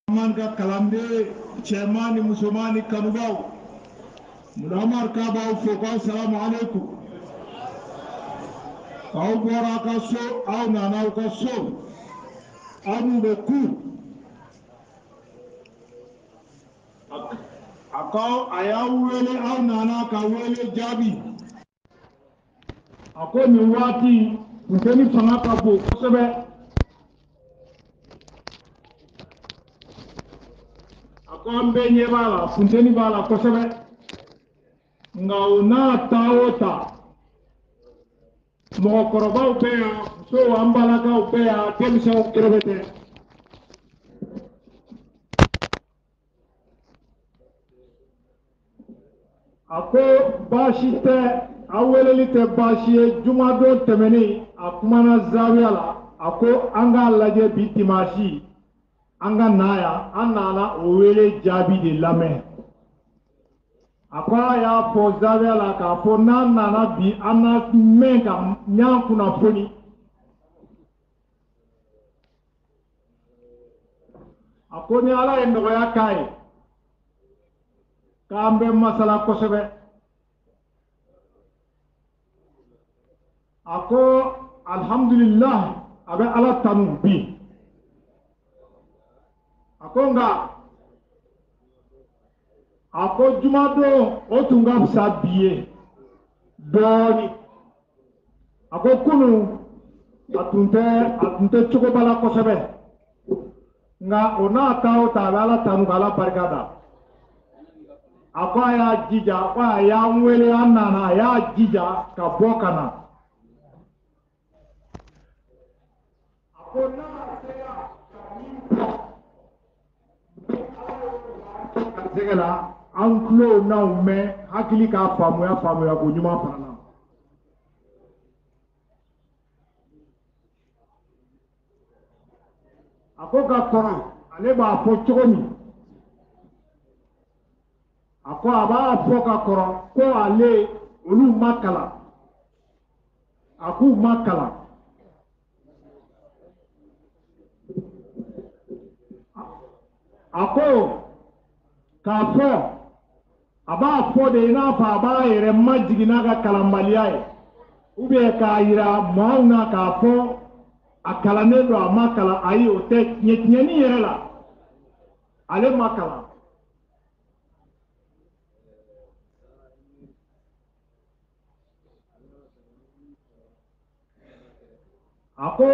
man ka kalande chairman musomani kanubaw mulamar ka baw fo ko assalamu alaikum aw bora ka so aw nana ka so anu be ku akaw ayaw wele aw nana ka wele jabi ako ni wati muteni fanga ka bo kosebe ambe nye bala funteni bala kosebe nga una taota mo koroba upea so ambala ka upea temsa kirebete ako bashite awelelite bashiye jumado temeni akumana zawiala ako anga laje bitimashi anga naya anana owele jabi de lame akwa ya fo zabe la ka fo nana bi ana menga nyakuna foni akoni ala endo ya kai kambe masala kosebe ako alhamdulillah abe ala tanu bi akonga ako jumado otunga sabiye doni ako kunu atunte choko bala kosebe nga ona tao tabala tanu bala barkada ako ya jija ako ya mwele anana ya jija kabokana ako na segala anklo na ume hakili ka famu ya ko nyuma fana ako ka kora ale ba fo chokomi ako aba fo ka kora ko ale olu makala aku makala ako kafo aba fo de ina fa aba yere majigina ka kalambaliya ye ube ka yira mauna kafo akalane do amakala ayi o te nyetinyani yere la ale makala ako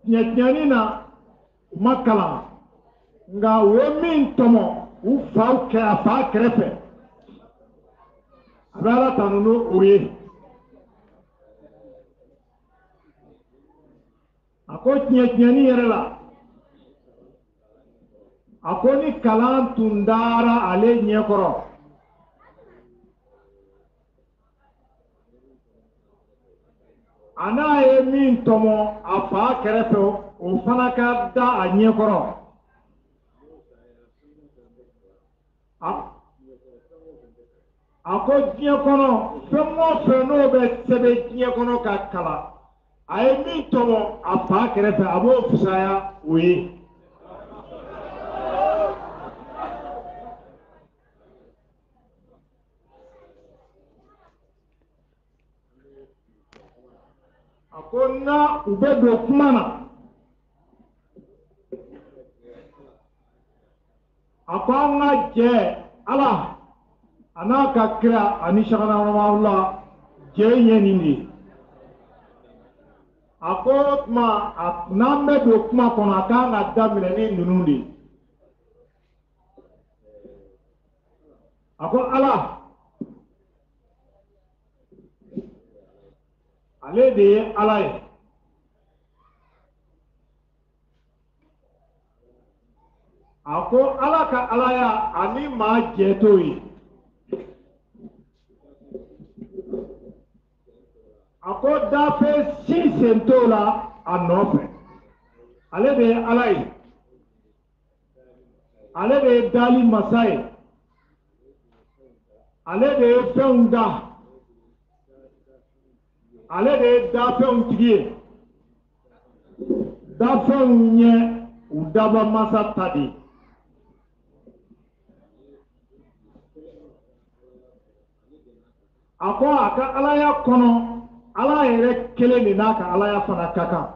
nyetinyani na makala nga wemin tomo ufa ke afa krefe abala tanunu uye ako nyetinyani yere la ako ni kalan tundara ale nyekoro ana ye min tomo afa krefe o fana ka da a nyekoro ako diɲɛ kɔnɔ fɛn o fɛn n'o bɛ sɛbɛn diɲɛ kɔnɔ ka kalan a ye min tɔmɔ a fa kɛrɛfɛ a b'o fisaya o ye a ko na u bɛ don kuma na a ko an ka jɛ ala ana ka kira ani shagana wala je yen ni ako ma n'an bɛ don kuma kɔnɔ a kan ka daminɛ ni ninnu de a ko ala ale de ye ala ye a ko ala ka alaya ani maa jɛ t'o ye a ko dafe si sen t'o la a nɔfɛ ale de ye ala ye ale de ye dali masa ye ale de ye fɛnw da ale de ye dafɛnw tigi ye dafɛnw ye u daba masa ta de ako aka alaya kono ala yɛrɛ kelen de n'a ka alaya fana ka kan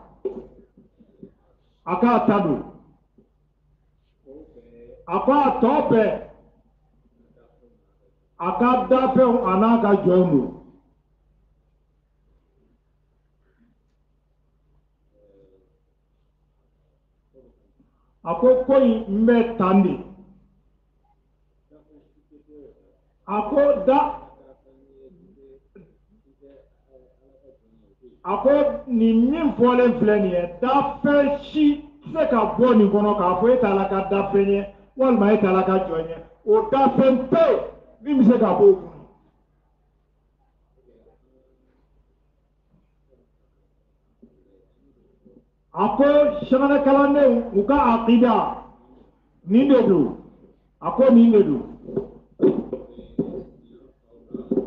aka tadu ako a tɔ bɛɛ aka dafɛnw a n'a ka jɔnw don ako ko in n bɛ tan de ako ako nin min fɔlen filɛ nin ye dafɛn si tɛ se ka bɔ nin kɔnɔ k'a fɔ e t'a la ka dafɛn ye walima e t'a la ka jɔn ye o dafɛn pe min bɛ se ka bɔ o kɔnɔ ako sɛbɛnnɛkalandenw u ka akida nin de don ako nin de don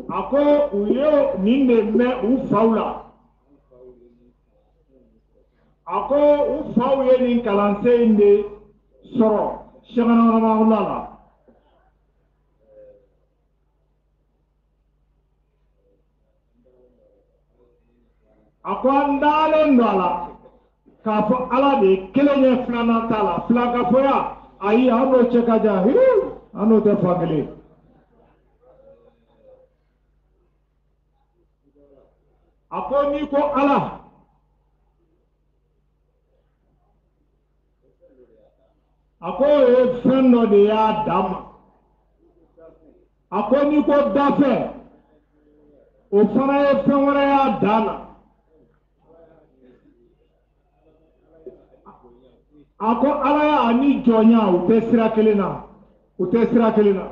ako u ye nin de mɛn u faw la ako u faw ye nin kalansen in de sɔrɔ sɛbɛnnɛkalanla la ako an dalen don a la k'a fɔ ala de ye kelen ye filanan t'a la filankafɔya ayi an n'o cɛ ka jan an n'o tɛ fan kelen a ko n'i ko ala a ko o ye fɛn dɔ de y'a dan ma a ko n'i ko dafɛ o fana ye fɛn wɛrɛ y'a dan na a ko ala y'a ni jɔnya u tɛ sira kelen na u tɛ sira kelen na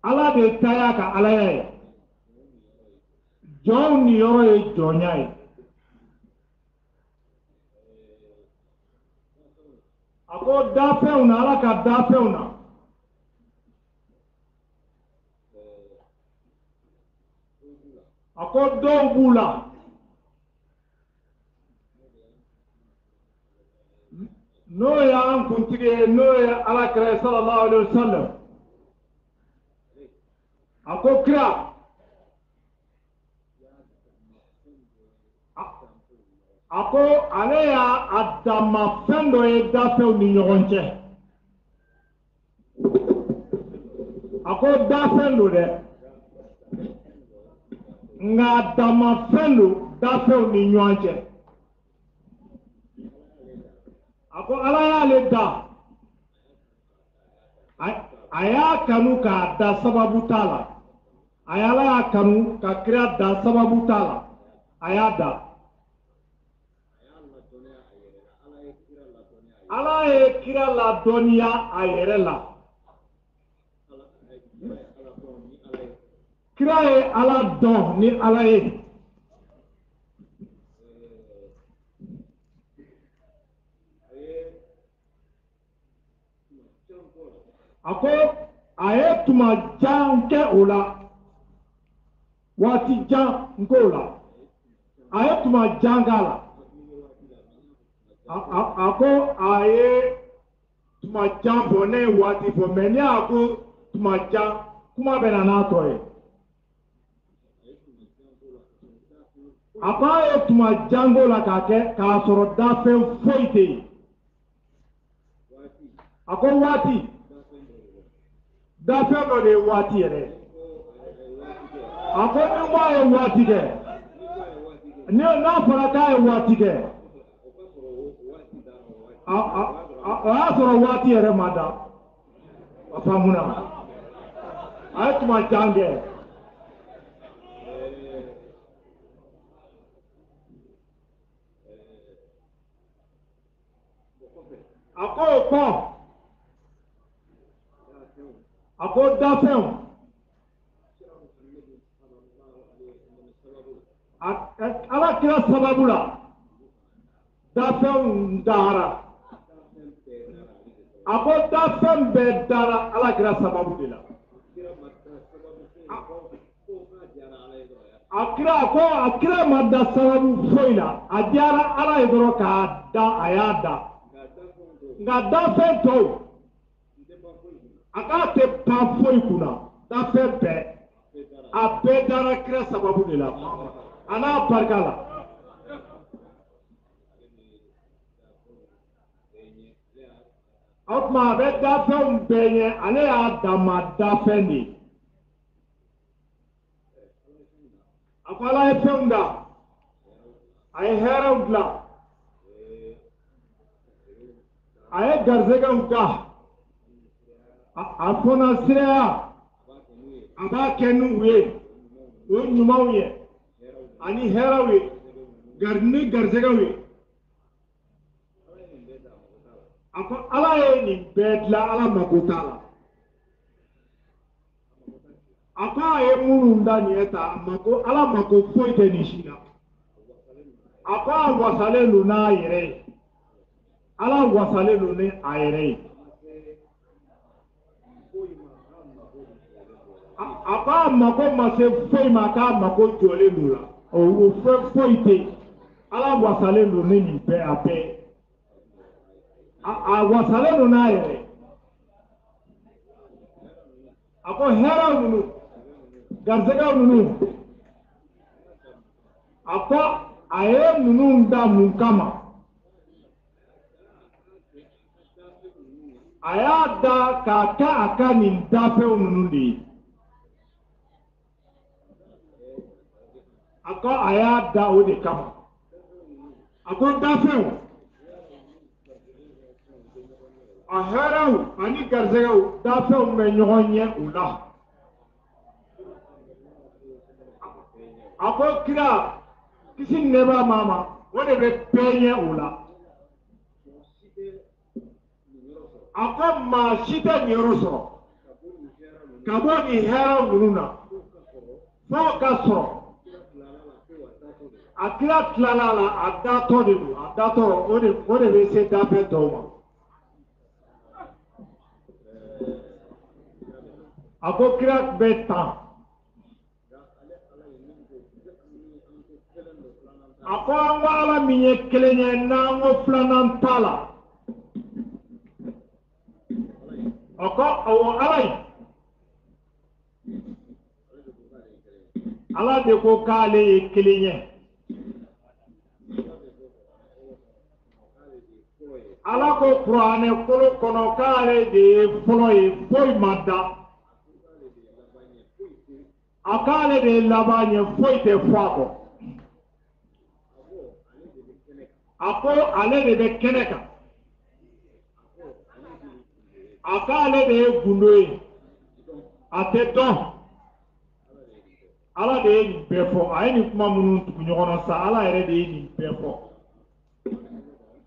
ala de ta y'a ka alaya ye jɔnw ni yɔrɔ ye jɔnya ye a ko dafɛnw na ala ka dafɛnw na a ko dɔw b'u la n'o y'an kuntigi ye n'o ye alakira ye sallallahu alaihi wasallam a ko kira a ko ale y'a dama fɛn dɔ ye dafɛnw ni ɲɔgɔn cɛ a ko dafɛn don dɛ nka dama fɛn don dafɛnw ni ɲɔgɔn cɛ a ko ala y'ale da a y'a kanu k'a da sababu t'a la ala y'a kanu ka kira da sababu t'a la a y'a da ala ye kira ladɔnniya a yɛrɛ la kira ye ala dɔn ni ala ye a ko a ye tuma jan kɛ o la waati jan k'o la a ye tuma jan k'a la a ko a ye tuma jan fɔ ne ye waati fɔ mɛ ne y'a ko tuma jan kuma bɛ na n'a tɔ ye a ko a ye tuma jan k'o la k'a sɔrɔ dafɛn foyi tɛ yen a ko waati dafɛn dɔ de ye waati yɛrɛ a ko ni ko a ye waati kɛ n'a fɔra k'a ye waati kɛ o y'a sɔrɔ waati yɛrɛ ma da a faamuna a ye tuma jan kɛ a ko o kɔ a ko dafɛnw ala kira sababu la dafɛnw dara a ko dafɛn bɛɛ dara ala kira sababu de la a kira ma da sababu foyi la a diyara ala ye dɔrɔn k'a da a y'a da nka dafɛn tɔw a k'a tɛ ban foyi kunna dafɛn bɛɛ a bɛɛ dara kira sababu de la a n'a barika la. O tuma a bɛ dafɛnw bɛɛ ɲɛ ale y'a dama dafɛn de ye. A ko ala ye fɛnw da a ye hɛrɛw dilan a ye garizɛgɛw da a fɔna siraya a b'a kɛ n'u ye o ye ɲumanw ye ani hɛrɛw ye ni garizɛgɛw ye. a ko ala ye nin bɛɛ dilan ala mako t'a la. a ko a ye minnu da nin ye ta ala mako foyi tɛ nin si la. a ko a wasalen don n'a yɛrɛ ye ala wasalen don ni a yɛrɛ ye. a ko a mako ma se foyi ma k'a mako jɔlen don la o fɛn foyi tɛ yen ala wasalen don ni nin bɛɛ a bɛɛ a wasalen don n'a yɛrɛ. a ko hɛrɛw ninnu garizɛgɛw ninnu a ko a ye ninnu da mun kama a y'a da k'a kɛ a ka nin dafɛnw ninnu de ye. a ko a y'a da o de kama a ko dafɛnw a hɛrɛw ani garizɛgɛw dafɛnw bɛ ɲɔgɔn ɲɛ u la. a ko kira kisi ni nɛɛma b'a ma o de bɛ bɛɛ ɲɛ u la. a ko maa si tɛ niyɔrɔ sɔrɔ ka bɔ nin hɛrɛw ninnu na fo ka sɔrɔ a kira tilala la a datɔ de don a datɔ o de bɛ se dafɛn tɔw ma. a ko kira bɛ tan a ko an ko ala min ye kelen ye n'an ko filanan t'a la. a ko awɔ ala ye ala de ko k'ale ye kelen ye. ala ko kuranɛ kolo kɔnɔ k'ale de ye fɔlɔ ye foyi ma da a k'ale de ye laban ye foyi tɛ fɔ a kɔ. a ko ale de bɛ kɛnɛ kan a k'ale de ye gundo ye a tɛ dɔn. ala de ye nin bɛɛ fɔ a ye nin kuma minnu tugu ɲɔgɔn na sa ala yɛrɛ de ye nin bɛɛ fɔ.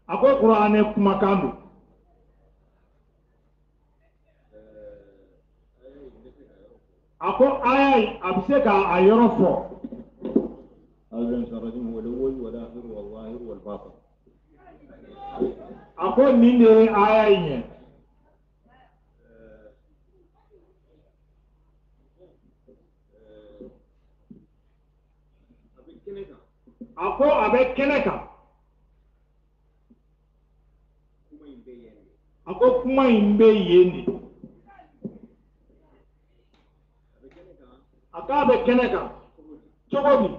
a ko kuranɛ kumakan don. a ko aya in a bɛ se k'a yɔrɔ fɔ. a ko nin de ye aya in ye. a ko a bɛ kɛnɛ kan. a ko kuma in bɛ yen de. a k'a bɛ kɛnɛ kan cogo min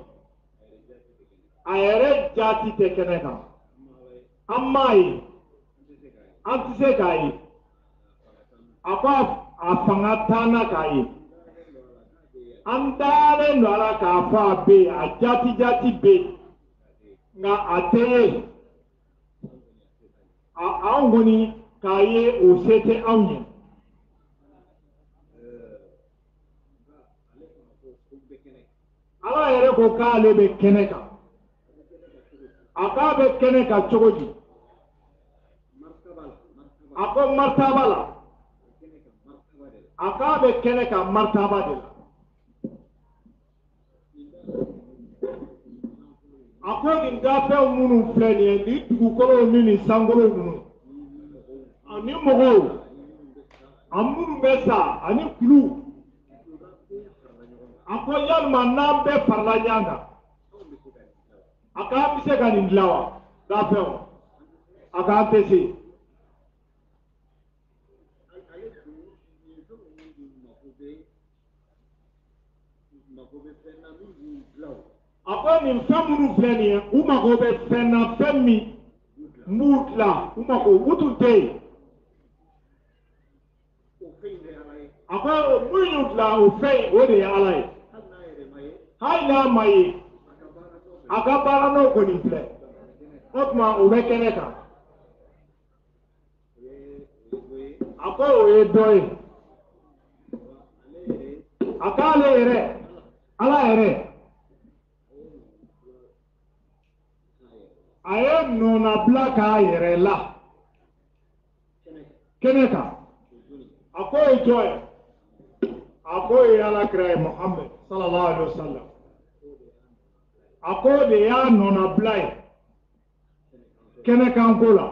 a yɛrɛ jaati tɛ kɛnɛ kan an m'a ye an tɛ se k'a ye. a ko a fanga t'an na k'a ye an dalen don a la k'a fɔ a bɛ yen a jaati bɛ yen nka a tɛ ye anw kɔni k'a ye o se tɛ anw ye. ala yɛrɛ ko k'ale bɛ kɛnɛ kan a k'a bɛ kɛnɛ kan cogo di. a ko maritaba la a k'a bɛ kɛnɛ kan maritaba de la. a ko nin dafɛnw minnu filɛ nin ye nin dugukolow ni nin sankolow ninnu ani mɔgɔw a minnu bɛ sa ani kulu a ko yalima n'an bɛɛ farala ɲɔgɔn kan a k'an bɛ se ka nin dilan wa dafɛnw a k'an tɛ se. a ko nin fɛn minnu filɛ nin ye u mago bɛ fɛn na fɛn min n b'u dilan u mago u tun tɛ yen a ko mun y'u dilan o fɛn o de ye ala ye hali n'a ma ye a ka baara n'o kɔni filɛ o tuma o bɛ kɛnɛ kan a ko o ye dɔ ye a k'ale yɛrɛ ala yɛrɛ a ye nɔnabila k'a yɛrɛ la kɛnɛ kan a ko ye jɔn ye a ko ye alakira ye Muhammad sallallahu alaihi wasallam a ko de y'a nɔnabila ye kɛnɛ kan ko la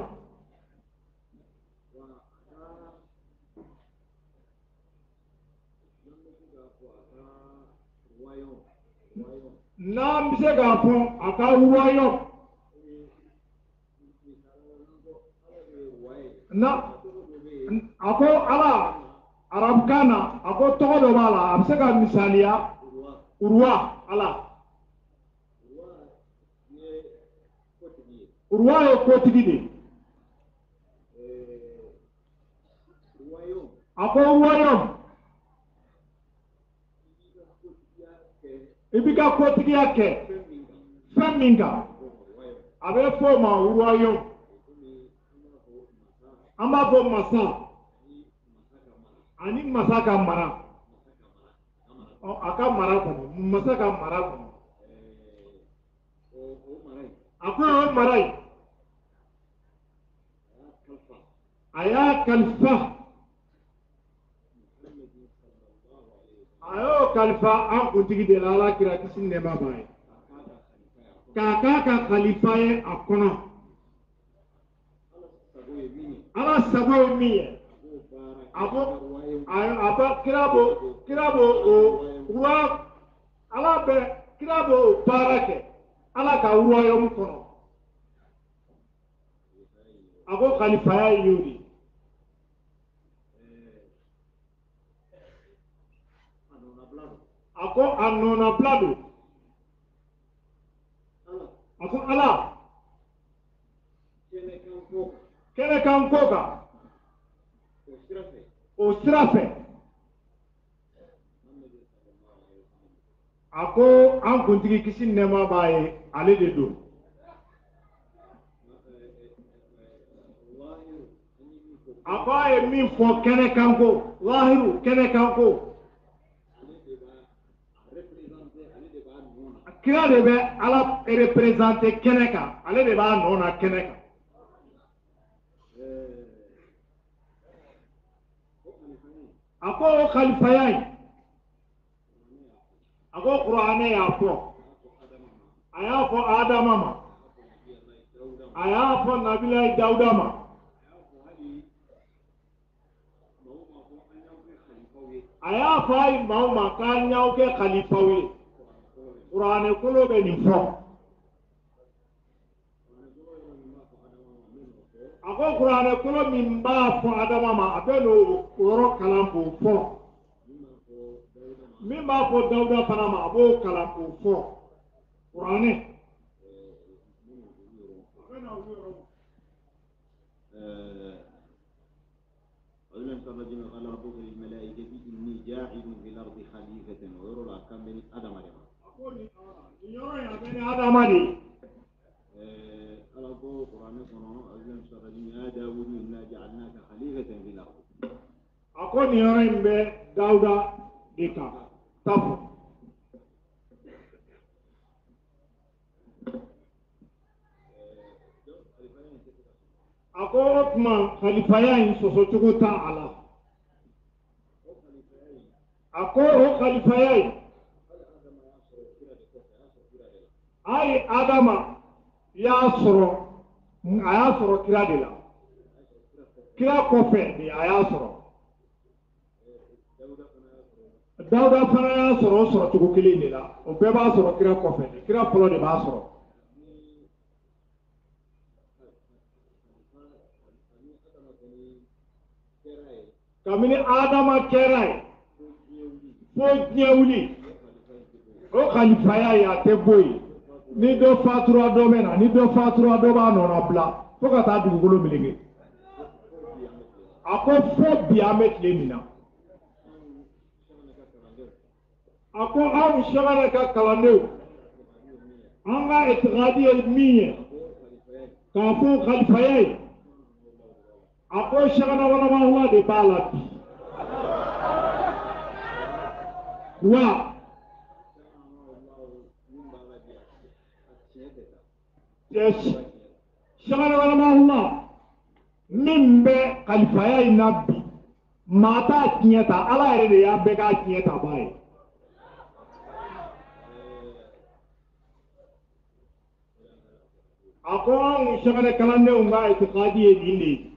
n'an bɛ se k'a fɔ a ka royaume na a ko ala arabukan na a ko tɔgɔ dɔ b'a la a bɛ se ka misaliya uruwa ala uruwa ye kotigi de a ko royaume i b'i ka kotigiya kɛ fɛn min kan a bɛ fɔ o ma royaume an b'a fɔ masa ani masa ka mara a ka mara kɔnɔ masa ka mara kɔnɔ a ko o mara in a y'a kalifa a y'o kalifa an kuntigi de la ala kira kisi ni nɛɛma b'a ye k'a k'a ka kalifa ye a kɔnɔ ala sago ye min ye a bɔ kira b'o o ala bɛ kira b'o baara kɛ ala ka royaume kɔnɔ a ko kalifaya ye y'o de a ko a nɔnabila don a ko ala kɛnɛ kan ko kan o sira fɛ a ko an kuntigi kisi ni nɛɛma b'a ye ale de don a ko a ye min fɔ kɛnɛ kan ko lahiru kɛnɛ kan ko kira de bɛ ala représenter kɛnɛ kan ale de b'a nɔ na kɛnɛ kan a ko o kalifaya in a ko kuranɛ y'a fɔ a y'a fɔ adama ma a y'a fɔ nabilayi dawuda ma a y'a fɔ a ye maaw ma k'an y'aw kɛ kalifaw ye kuranɛ kolo bɛ nin fɔ a ko kuranɛ kolo min b'a fɔ adama ma a bɛ n'o yɔrɔ kalan k'o fɔ min b'a fɔ dawuda fana ma a b'o kalan k'o fɔ kuranɛ ولم ترجم قال ربك للملائكة إني جاعل في الأرض خليفة ويرى الأحكام بني آدم عليها. قال الله قرآن كنا ولم ترجم يا داود إنا جعلناك خليفة في الأرض. أقول يا داود ديكا تفو. Ako kuma khalifaya in soso cogo ta ala ako o khalifaya in ai adama y'a sɔrɔ kira de la kira kɔfɛ de a y'a sɔrɔ dawuda fana y'a sɔrɔ o sɔrɔ cogo kelen de la o bɛɛ b'a sɔrɔ kira kɔfɛ de kira fɔlɔ de b'a sɔrɔ kabini adama kɛra ye fo diɲɛ wuli o khalifaya ya te boy ni do fatura do mena ni do fatura do ba no na bla fo ka ta dugukolo milike ako fo bi amet le mina ako aw shagala ka kalandew anga itiqadiya miye ka fo khalifaya ako shagala wala ma Allah de bala wa yes shagala wala ma Allah min be khalifaya inabi mata kiyata ala yere de ya be ka kiyata bai ako an shagala kalande unga itiqadiye dinde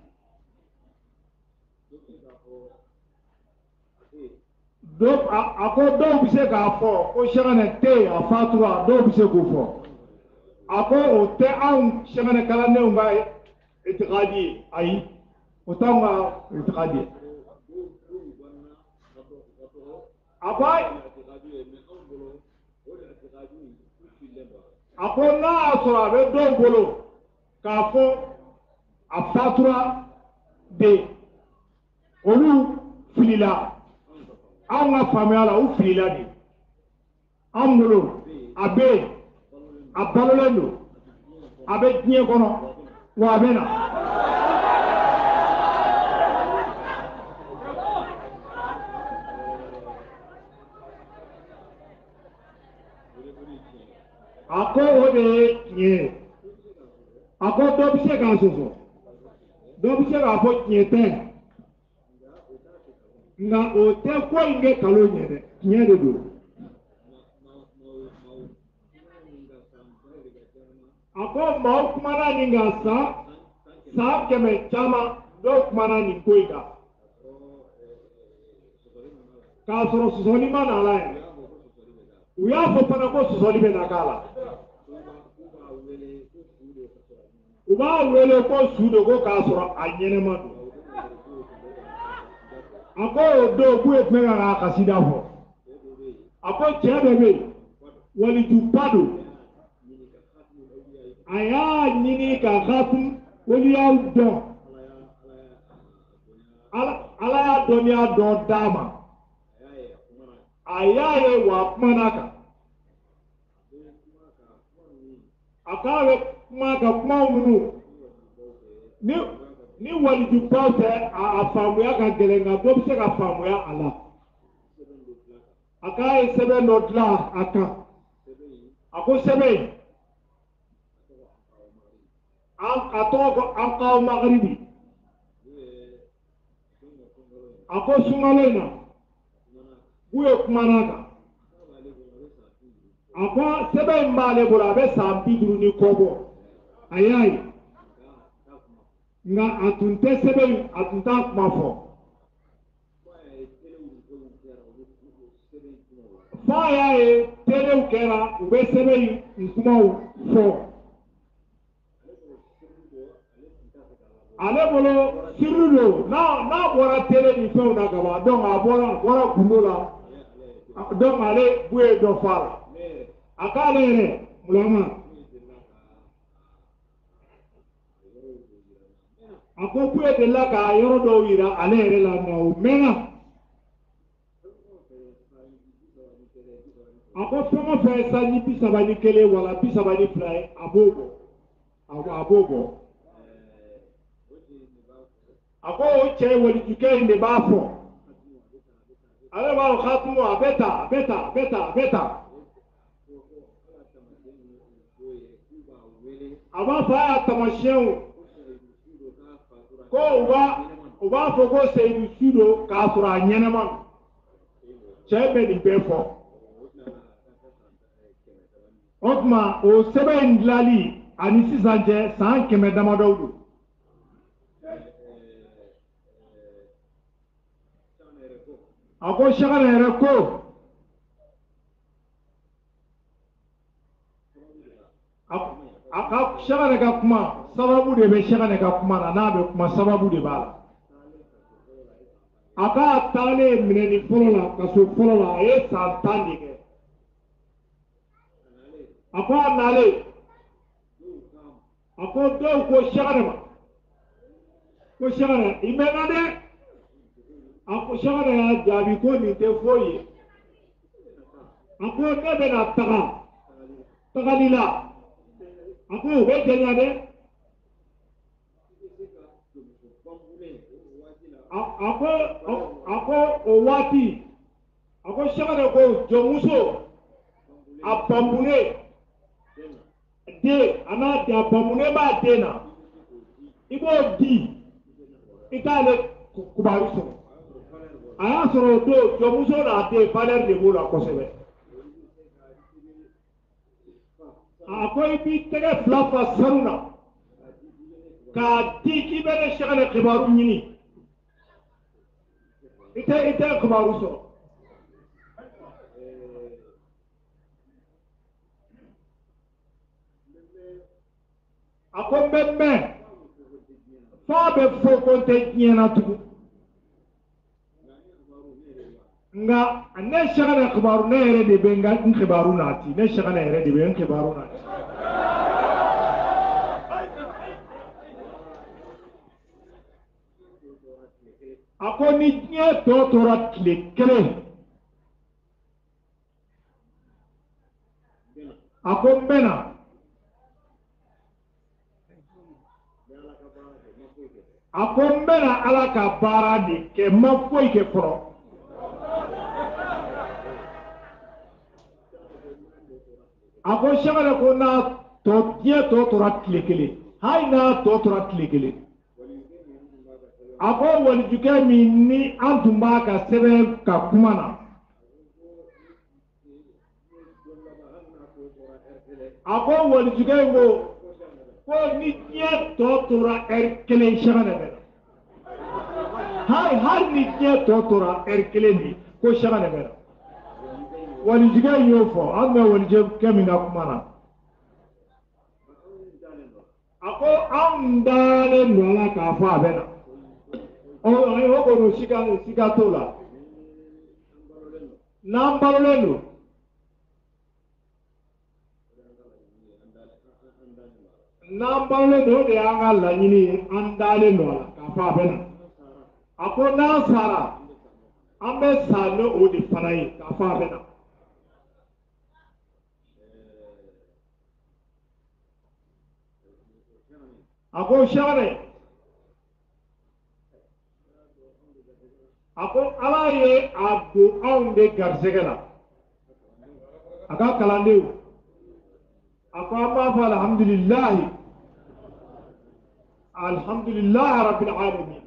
ako dɔw bɛ se k'a fɔ ko sɛgɛnɛ tɛ yen a fatura dɔw bɛ se k'o fɔ a ko o tɛ anw sɛgɛnɛ kalandenw ka itikadi ye ayi o t'anw ka itikadi ye a ko n'a y'a sɔrɔ a bɛ dɔw bolo k'a fɔ a fatura de olu filila an ka faamuya la u filila de an bolo a bɛ yen a balolen don a bɛ diɲɛ kɔnɔ wa a bɛ na a ko o de ye tiɲɛ ye a ko dɔ bɛ se k'a sɔsɔ dɔ bɛ se k'a fɔ tiɲɛ tɛ nka o tɛ ko in kɛ kalo ɲɛ dɛ tiɲɛ de don a ko maaw kumana nin kan san kɛmɛ caman dɔw kumana nin ko in kan k'a sɔrɔ sɔsɔli ma na la yɛrɛ u y'a fɔ fana ko sɔsɔli bɛ na k'a la u b'a wele ko su de ko k'a sɔrɔ a ɲɛnɛma don a ko o don k'u ye tɛmɛ ka kasida fɔ a ko cɛ dɔ bɛ yen walijuba don a y'a ɲini ka hatum waliyaw dɔn ala y'a dɔnniya dɔn d'a ma a y'a ye wa a kumana kan a k'a bɛ kuma ka kuma minnu ni walijubaw tɛ a faamuya ka gɛlɛn nka dɔ bɛ se ka faamuya a la a k'a ye sɛbɛn dɔ dilan a kan a ko sɛbɛn a tɔgɔ ko Ankaw Magribi a ko sunkalo in na k'u ye kumana kan a ko sɛbɛn in b'ale bolo a bɛ san 50 ni kɔ bɔ a y'a ye nka a tun tɛ sɛbɛn a tun t'a kuma fɔ fɔ a y'a ye telew kɛra u bɛ sɛbɛn in kumaw fɔ ale bolo sirru don n'a bɔra tele ni fɛnw na kaban donc a bɔra gundo la donc ale bu ye dɔ fɔ a la a k'ale yɛrɛ mulama a ko bu ye delila k'a yɔrɔ dɔw yira ale yɛrɛ la nka o mɛnna a ko fɛn o fɛn sanji 31 wala 32 ye a b'o bɔ a b'o bɔ a ko o cɛ walijukɛ in de b'a fɔ ale b'a fɔ hatumu a bɛ ta a bɛ ta a bɛ ta a bɛ ta a b'a fɔ a y'a tamasiyɛnw ko u b'a fɔ ko Seyidu Su don k'a sɔrɔ a ɲɛnɛma cɛ bɛ nin bɛɛ fɔ o tuma o sɛbɛn in dilali ani sisan cɛ san 100 damadɔw don a ko Sɛgɛnɛ yɛrɛ ko a ka Sɛgɛnɛ ka kuma sababu de bɛ Sɛgɛnɛ ka kuma na n'a bɛ kuma sababu de b'a la a k'a taalen minɛni fɔlɔ la kaso fɔlɔ la a ye san 10 de kɛ ako nale ako do ko shagara ma ko shagara imena de ako shagara ya jabi ko ni te foyi ako ne be na tagalila ako be jenya de ako o wati ako shagara ko jomuso abambule de ana de abambule ba de na ibo di itale kubaru so aya soro do jomuso na de valer de bola ko sebe ako ibi tege flafa saruna ka di ki bere shagara kubaru nyini ite kubaru so ako mbemme fa be fo ko te nyena tugu nga ne shagala khibaru ne yere de benga khibaru nati ne shagala yere de benga khibaru nati ako ni nye to torat le kere ako mbena ako mbena ala ka bara di ke mafoy ke pro ako shagala ko na to tie to torat le kele hay na to torat le kele ako wali juke min ni antumba ka sebe ka kumana ako wali juke ngo ko ni tie to tora kele shagala be hay ni tie to tora kele ni ko shagala be wali juke yo fo amma wali juke min na kumana ako amdane nola ka fa bena o ko no sika tola nambalolendo de anga la nyini andale nola ka fa bena ako na sara ambe sano o di fanai ka fa bena ako share ako ala ye abdu onde garzegala aka kalande ako amma fa alhamdulillah rabbil alamin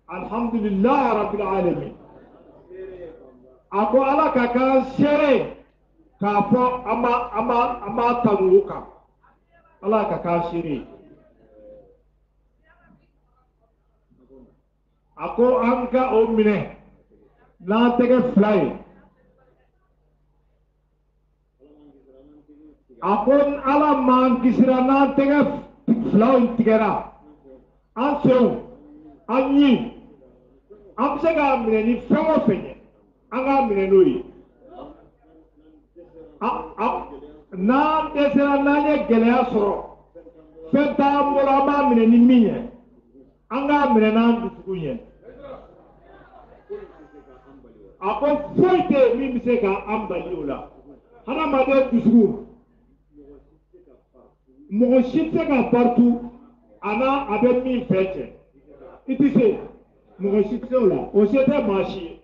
alhamdulillah rabbil alamin ako ala ka ka sere ka fo ama tanuka ala ka ka sere ako anka omine na tege fly ako ala man kisira na tege fly tigera anso anyi amsega mine ni fengo fenye anga mine noi na desera na ne gelea soro feta mbola ma mine ni minye anga mine na ndufukunye ako foite mi bi se ka ambali ola hana ma de dusugu mo shite ka partout ana abe mi fete itise mo shite ola o shete mashi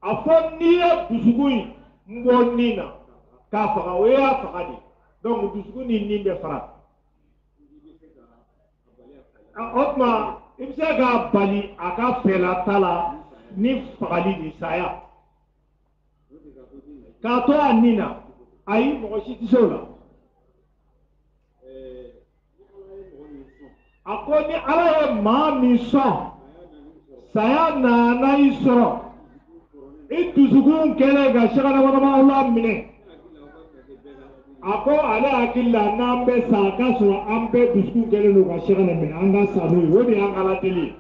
afon niya dusugu mbonina ka faga weya fagadi donc dusugu ni be fara otma imse ga bali aka fela tala ni fagali ni saya ka to anina ayi mo shi tisola akoni ala ye ma mi so saya na na iso idusugun kele ga shagala wana ma Allah mine ako ale akilla nambe sa kasura ambe dusugun kele no ga shagala mine anga sanu wodi anga la teli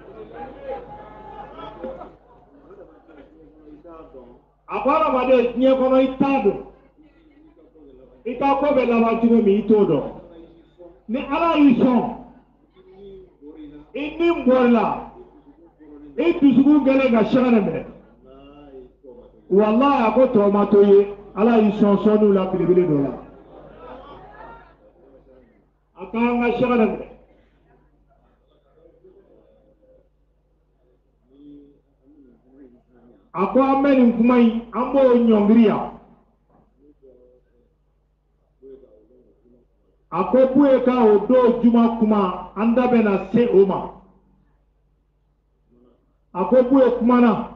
Akwana made nye kono itado. Ita ko be la wajuro mi itodo. Ni ala yison. Inni mborla. Itu sugu gele ga shagane me. Wallahi ako tomato ye ala yison sonu la bilibili do la. Akanga shagane me. Ako ameni kumai ambo nyongriya. Ako buye ka odo juma kuma anda bena se oma. Ako buye kumana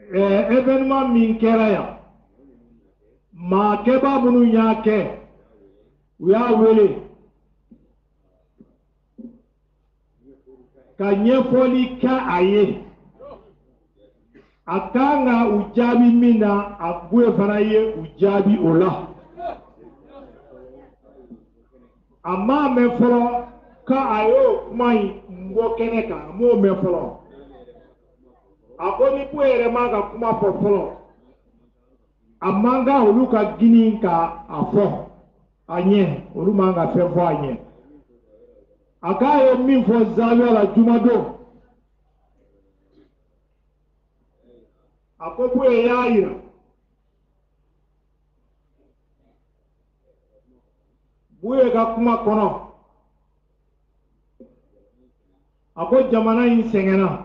evenement min kera ya ma keba munu ya ke uya wele ka nyefoli ka aye akanga ujabi mina abuye fana ye ujabi ola amma me folo ka ayo mai mbo keneka mo me folo akoni puere maga kuma folo amma ga oluka gini ka afo anye olu manga fefo anye akayo min fo zawe la jumado akopu eyayira buye ka kuma kono ako jamana yin sengena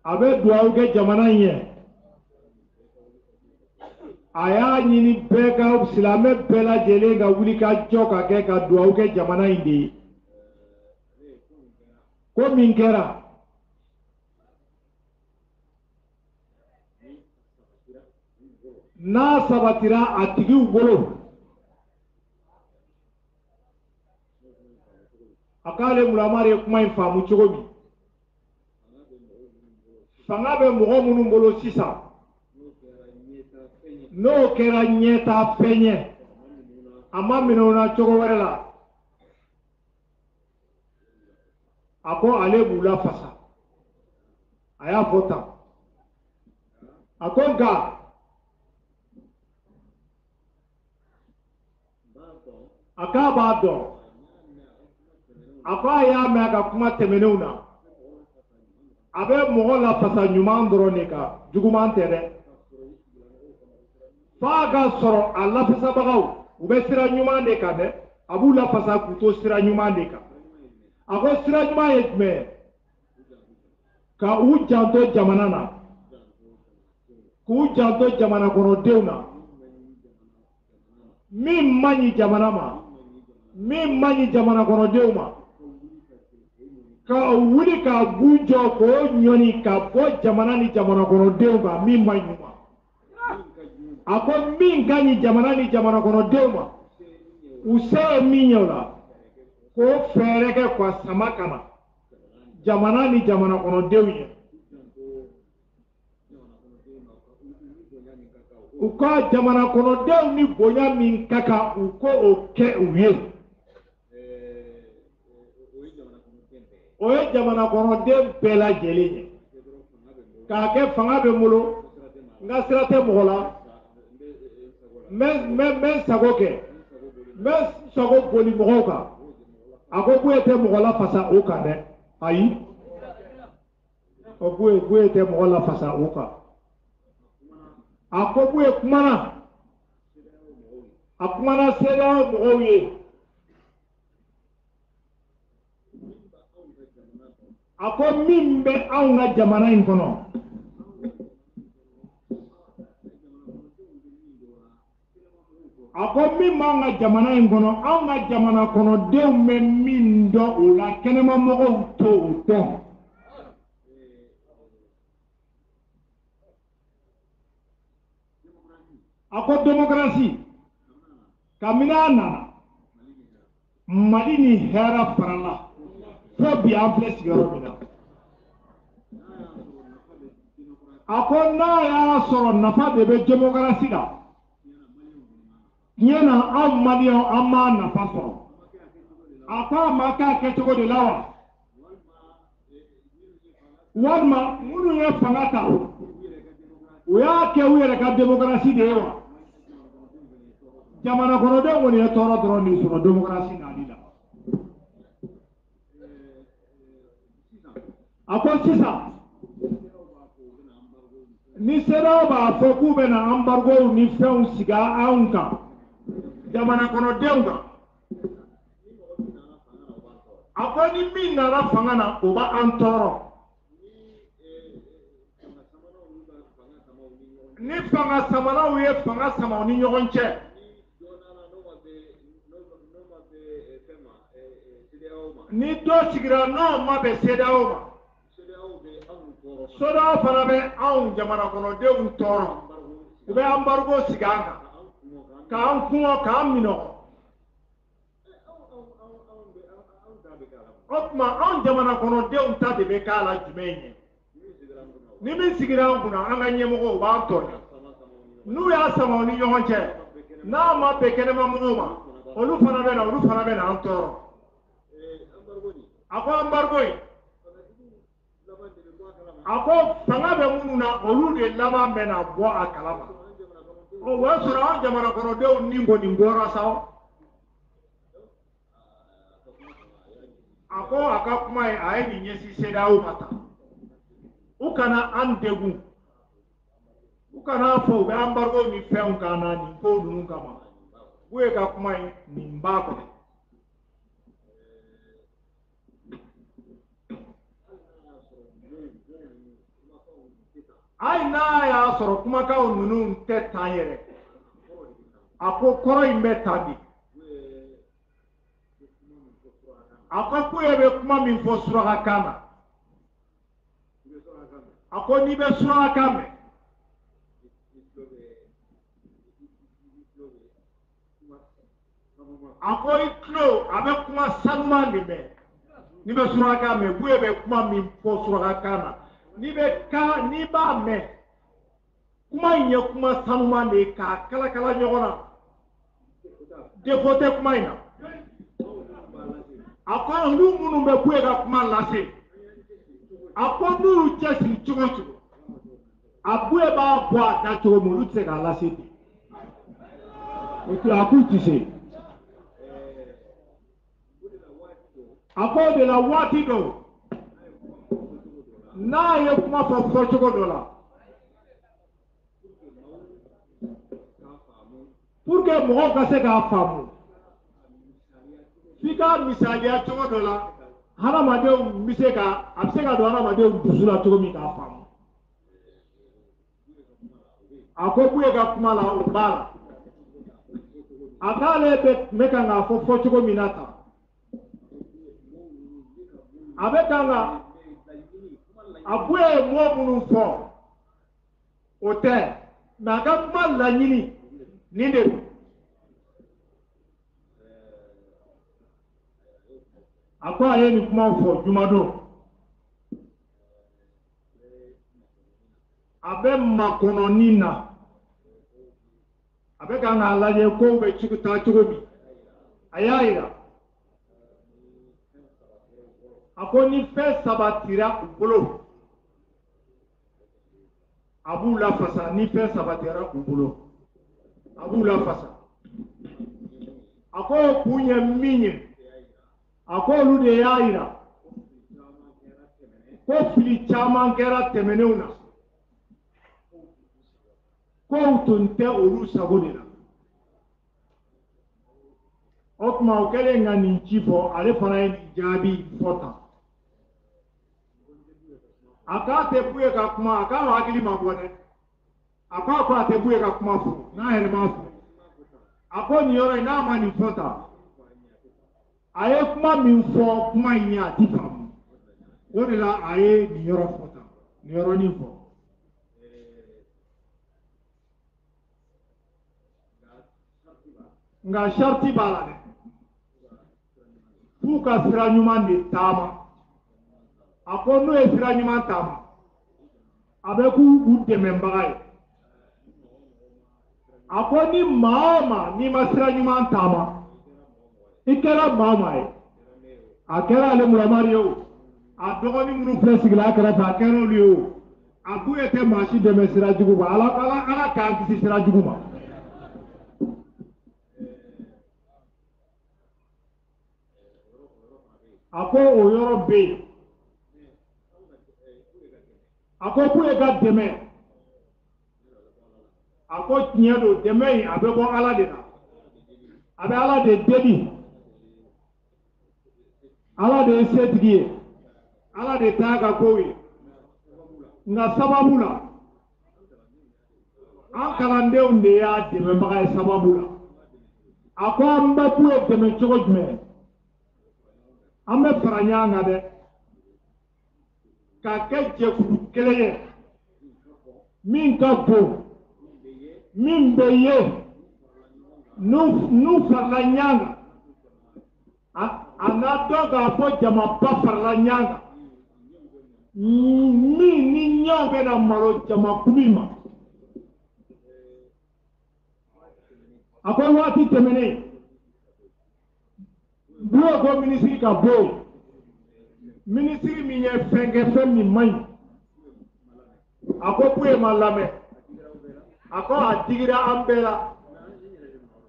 abe duawu ke jamana yin aya nyini beka silame bela jele ga wuli ka joka ke ka duawu ke jamana yin di ko min kera na sabatira atigi wolo akale mulamare kuma infamu chogobi fanga be mogo munu mbolo sisa no kera nyeta penye ama minona chogo werela ako ale bula fasa aya vota ako ga akaba do akwa ya me aka kuma temenuna abe mogo la fasa nyuman drone ka juguman tere faga soro alla fasa bagaw ube sira nyuman de ka de abu la fasa kuto sira nyuman de ka ako sira nyuman yetme ka u janto jamana na ku janto jamana kono dewna min mani jamana ma min mani jamana kono dewma ka wuli ka bujo ko nyoni ka bo jamana ni jamana kono dewma min mani ma ako min gani jamana ni jamana kono dewma use min yola ko fereke kwa samakana jamana ni jamana kono dewye uko jamana kono dew ni bonya min kaka uko oke uye oye jamana kono dew bela jeli ka ke fanga be mulo nga sirate mola men sago ke men sago boli moga ako buete mola fasa oka de ayi o buete mola fasa oka ako buye kumana akumana seda moye ako mimbe aunga jamana inkono ako mimma nga jamana inkono aunga jamana kono dew me mindo ula kenema mogo to ako demokrasi kamina nana mali ni hera farala fo bi ample sigaro mina ako na ya soro nafa de be demokrasi da nyena am mali amma nafa soro aka maka ke to de lawa walma munu ya fangata o y'a kɛ u yɛrɛ ka démocratie de ye wa jamana kɔnɔdenw kɔni ye tɔɔrɔ dɔrɔn de sɔrɔ démocratie nali la a ko sisan ni CEDEAO b'a fɔ k'u bɛna embargo ni fɛnw sigi anw kan jamana kɔnɔdenw kan a ko ni min nana fanga na o b'an tɔɔrɔ ni fanga samanaw ye fanga sama ni ɲɔgɔn cɛ ni dɔ sigira n'o ma bɛn CEDEAO ma CEDEAO fana bɛ anw jamana kɔnɔdenw tɔɔrɔ u bɛ embargo sigi an kan k'an kɔngɔ k'an minɔgɔ o tuma anw jamana kɔnɔdenw ta de bɛ k'a la jumɛn ye ni min sigira an kunna an ka ɲɛmɔgɔw u b'an tɔɲɔ n'u y'a sama ni ɲɔgɔn cɛ n'a ma bɛn kɛnɛmamɔgɔw ma olu fana bɛ na an tɔɔrɔ a ko embargo in a ko fanga bɛ minnu na olu de laban bɛ na bɔ a kalama o b'a sɔrɔ an jamana kɔnɔdenw ni kɔni bɔra sa a ko a ka kuma ye a ye nin ɲɛsin CEDEAO ma tan u kana an degun u kana fɔ u bɛ embargo ni fɛnw kan na nin ko ninnu kama u ye ka kuma ye nin b'a kɔnɔ hali n'a y'a sɔrɔ kumakanw ninnu tɛ tan yɛrɛ a ko kɔrɔ in bɛ tan de a ko k'u bɛ kuma min fɔ surakakan na a ko n'i bɛ surakakan mɛn a ko i tulo a bɛ kuma sanuman de mɛn n'i bɛ surakakan mɛn k'u bɛ kuma min fɔ surakakan na n'i b'a mɛn kuma in ye kuma sanuman de ye k'a kala-kala ɲɔgɔn na défaut tɛ kuma in na a ko olu minnu bɛ k'u ka kuma lase a ko n'u cɛsiri cogo o cogo a k'u b'a bɔ a da cogo min olu tɛ se k'a lase ten a k'u tɛ se a ko de la waati dɔw n'a ye kuma fɔ cogo dɔ la pour que mɔgɔw ka se k'a faamu f'i ka misaliya cogo dɔ la hadamadenw bɛ se ka a bɛ se ka don hadamadenw dusu la cogo min k'a faamu a ko k'u ye ka kuma la o b'a la a k'ale bɛ kan k'a fɔ cogo min na tan a bɛ kan ka a k'u ye mɔgɔ minnu fɔ o tɛ mɛ a ka kuma laɲini nin de don a ko a ye nin kumaw fɔ jumadon a bɛ makɔnɔni na a bɛ kan k'a lajɛ kow bɛ taa cogo min a y'a yira a ko ni fɛn sabatira u bolo a b'u lafasa ni fɛn sabatira u bolo a b'u lafasa a ko kun ye min ye a ko olu de y'a yira ko fili caman kɛra tɛmɛnenw na kow tun tɛ olu sago de la o tuma o kɛlen ka nin ci fɔ ale fana ye nin jaabi fɔ tan a k'a tɛ k'u ye ka kuma a k'a hakili ma bɔ dɛ a ko a tɛ k'u ye ka kuma fɔ n'a yɛrɛ m'a fɔ a ko nin yɔrɔ in n'a ma nin fɔ tan a ye kuma min fɔ kuma in ye a ti faamu o de la a ye nin yɔrɔ fɔ tan nin yɔrɔnin fɔ nka sariti b'a la dɛ f'u ka sira ɲuman de taama a ko n'u ye sira ɲuman taama a bɛ k'u dɛmɛbaga ye a ko ni maa o maa n'i ma sira ɲuman taama i kɛra maa o maa ye a kɛra ale muramari ye o a dɔgɔnin minnu filɛ sigila a kɛrɛfɛ a kɛra olu ye o abu ete mashi deme sira jugu ba ala kan kisi sira jugu ma ako o yɔrɔ bɛ yen a ko k'u ye ka dɛmɛ a ko tiɲɛ don dɛmɛ in a bɛ bɔ ala de la a bɛ ala de deli ala de ye setigi ye ala de t'a ka kow ye nka sababu la an kalandenw de y'a dɛmɛbaga ye sababu la a ko an bɛ k'u ye dɛmɛ cogo jumɛn an bɛ fara ɲɔgɔn kan dɛ ka kɛ jɛkulu kelen ye min ka bon min bɛ ye n'u farala ɲɔgɔn kan a n'a dɔn k'a fɔ jamaba farala ɲɔgɔn kan min ni ɲɔgɔn bɛ na malo jamakulu in ma a ko waati tɛmɛnen bureau ko minisiri ka bɔ yen minisiri min ye fɛn kɛ fɛn min man ɲi a ko k'u ye ma lamɛn a ko a digira an bɛɛ la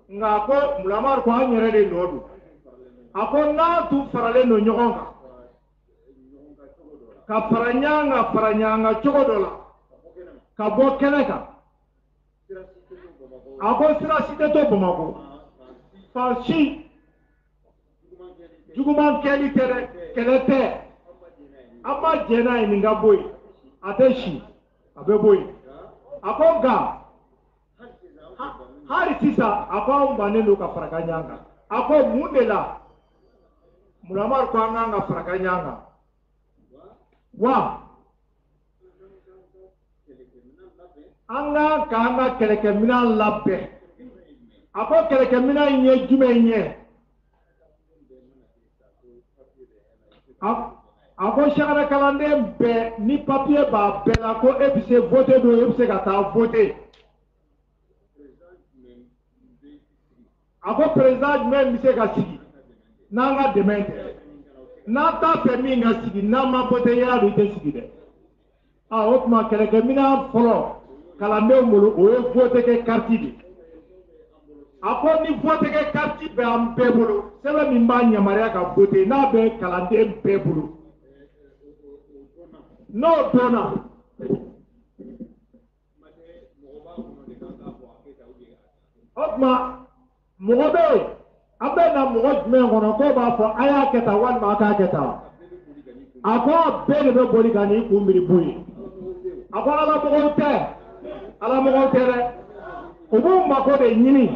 nka a ko mulamari ko an yɛrɛ de nɔ don a ko n'a tun faralen don ɲɔgɔn kan ka fara ɲɔgɔn kan cogo dɔ la ka bɔ kɛnɛ kan a ko sira si tɛ to Bamakɔ fan si juguman kɛli tɛ dɛ kɛlɛ tɛ an ma jɛ n'a ye nin ka bɔ yen a tɛ si a bɛ bɔ yen a ko nka hali sisan a ko anw bannen don ka fara ɲɔgɔn kan a ko mun de la mulamari ko an kan ka fara ɲɔgɔn kan wa an k'an ka kɛlɛkɛminɛn labɛn a ko kɛlɛkɛminɛn in ye jumɛn ye a ko sɛgɛrɛ kalanden bɛɛ ni papiye b'a bɛɛ la ko e bɛ se vote don e bɛ se ka taa vote a ko président jumɛn bɛ se ka sigi n'an ka dɛmɛ tɛ n'an t'a fɛ min ka sigi n'an ma vote yala don i tɛ sigi dɛ o tuma kɛlɛkɛminɛn fɔlɔ kalandenw bolo o ye vote kɛ carte de a ko ni vote kɛ carte bɛ an bɛɛ bolo sɛbɛn min b'a yamaruya ka vote n'a bɛ kalanden bɛɛ bolo n'o dɔnna o tuma mɔgɔ bɛ yen an bɛ na mɔgɔ jumɛn kɔnɔ k'o b'a fɔ a y'a kɛ tan walima a k'a kɛ tan a ko a bɛɛ de bɛ boli ka n'i kun biri bon ye a ko alamɔgɔw tɛ dɛ u b'u mako de ɲini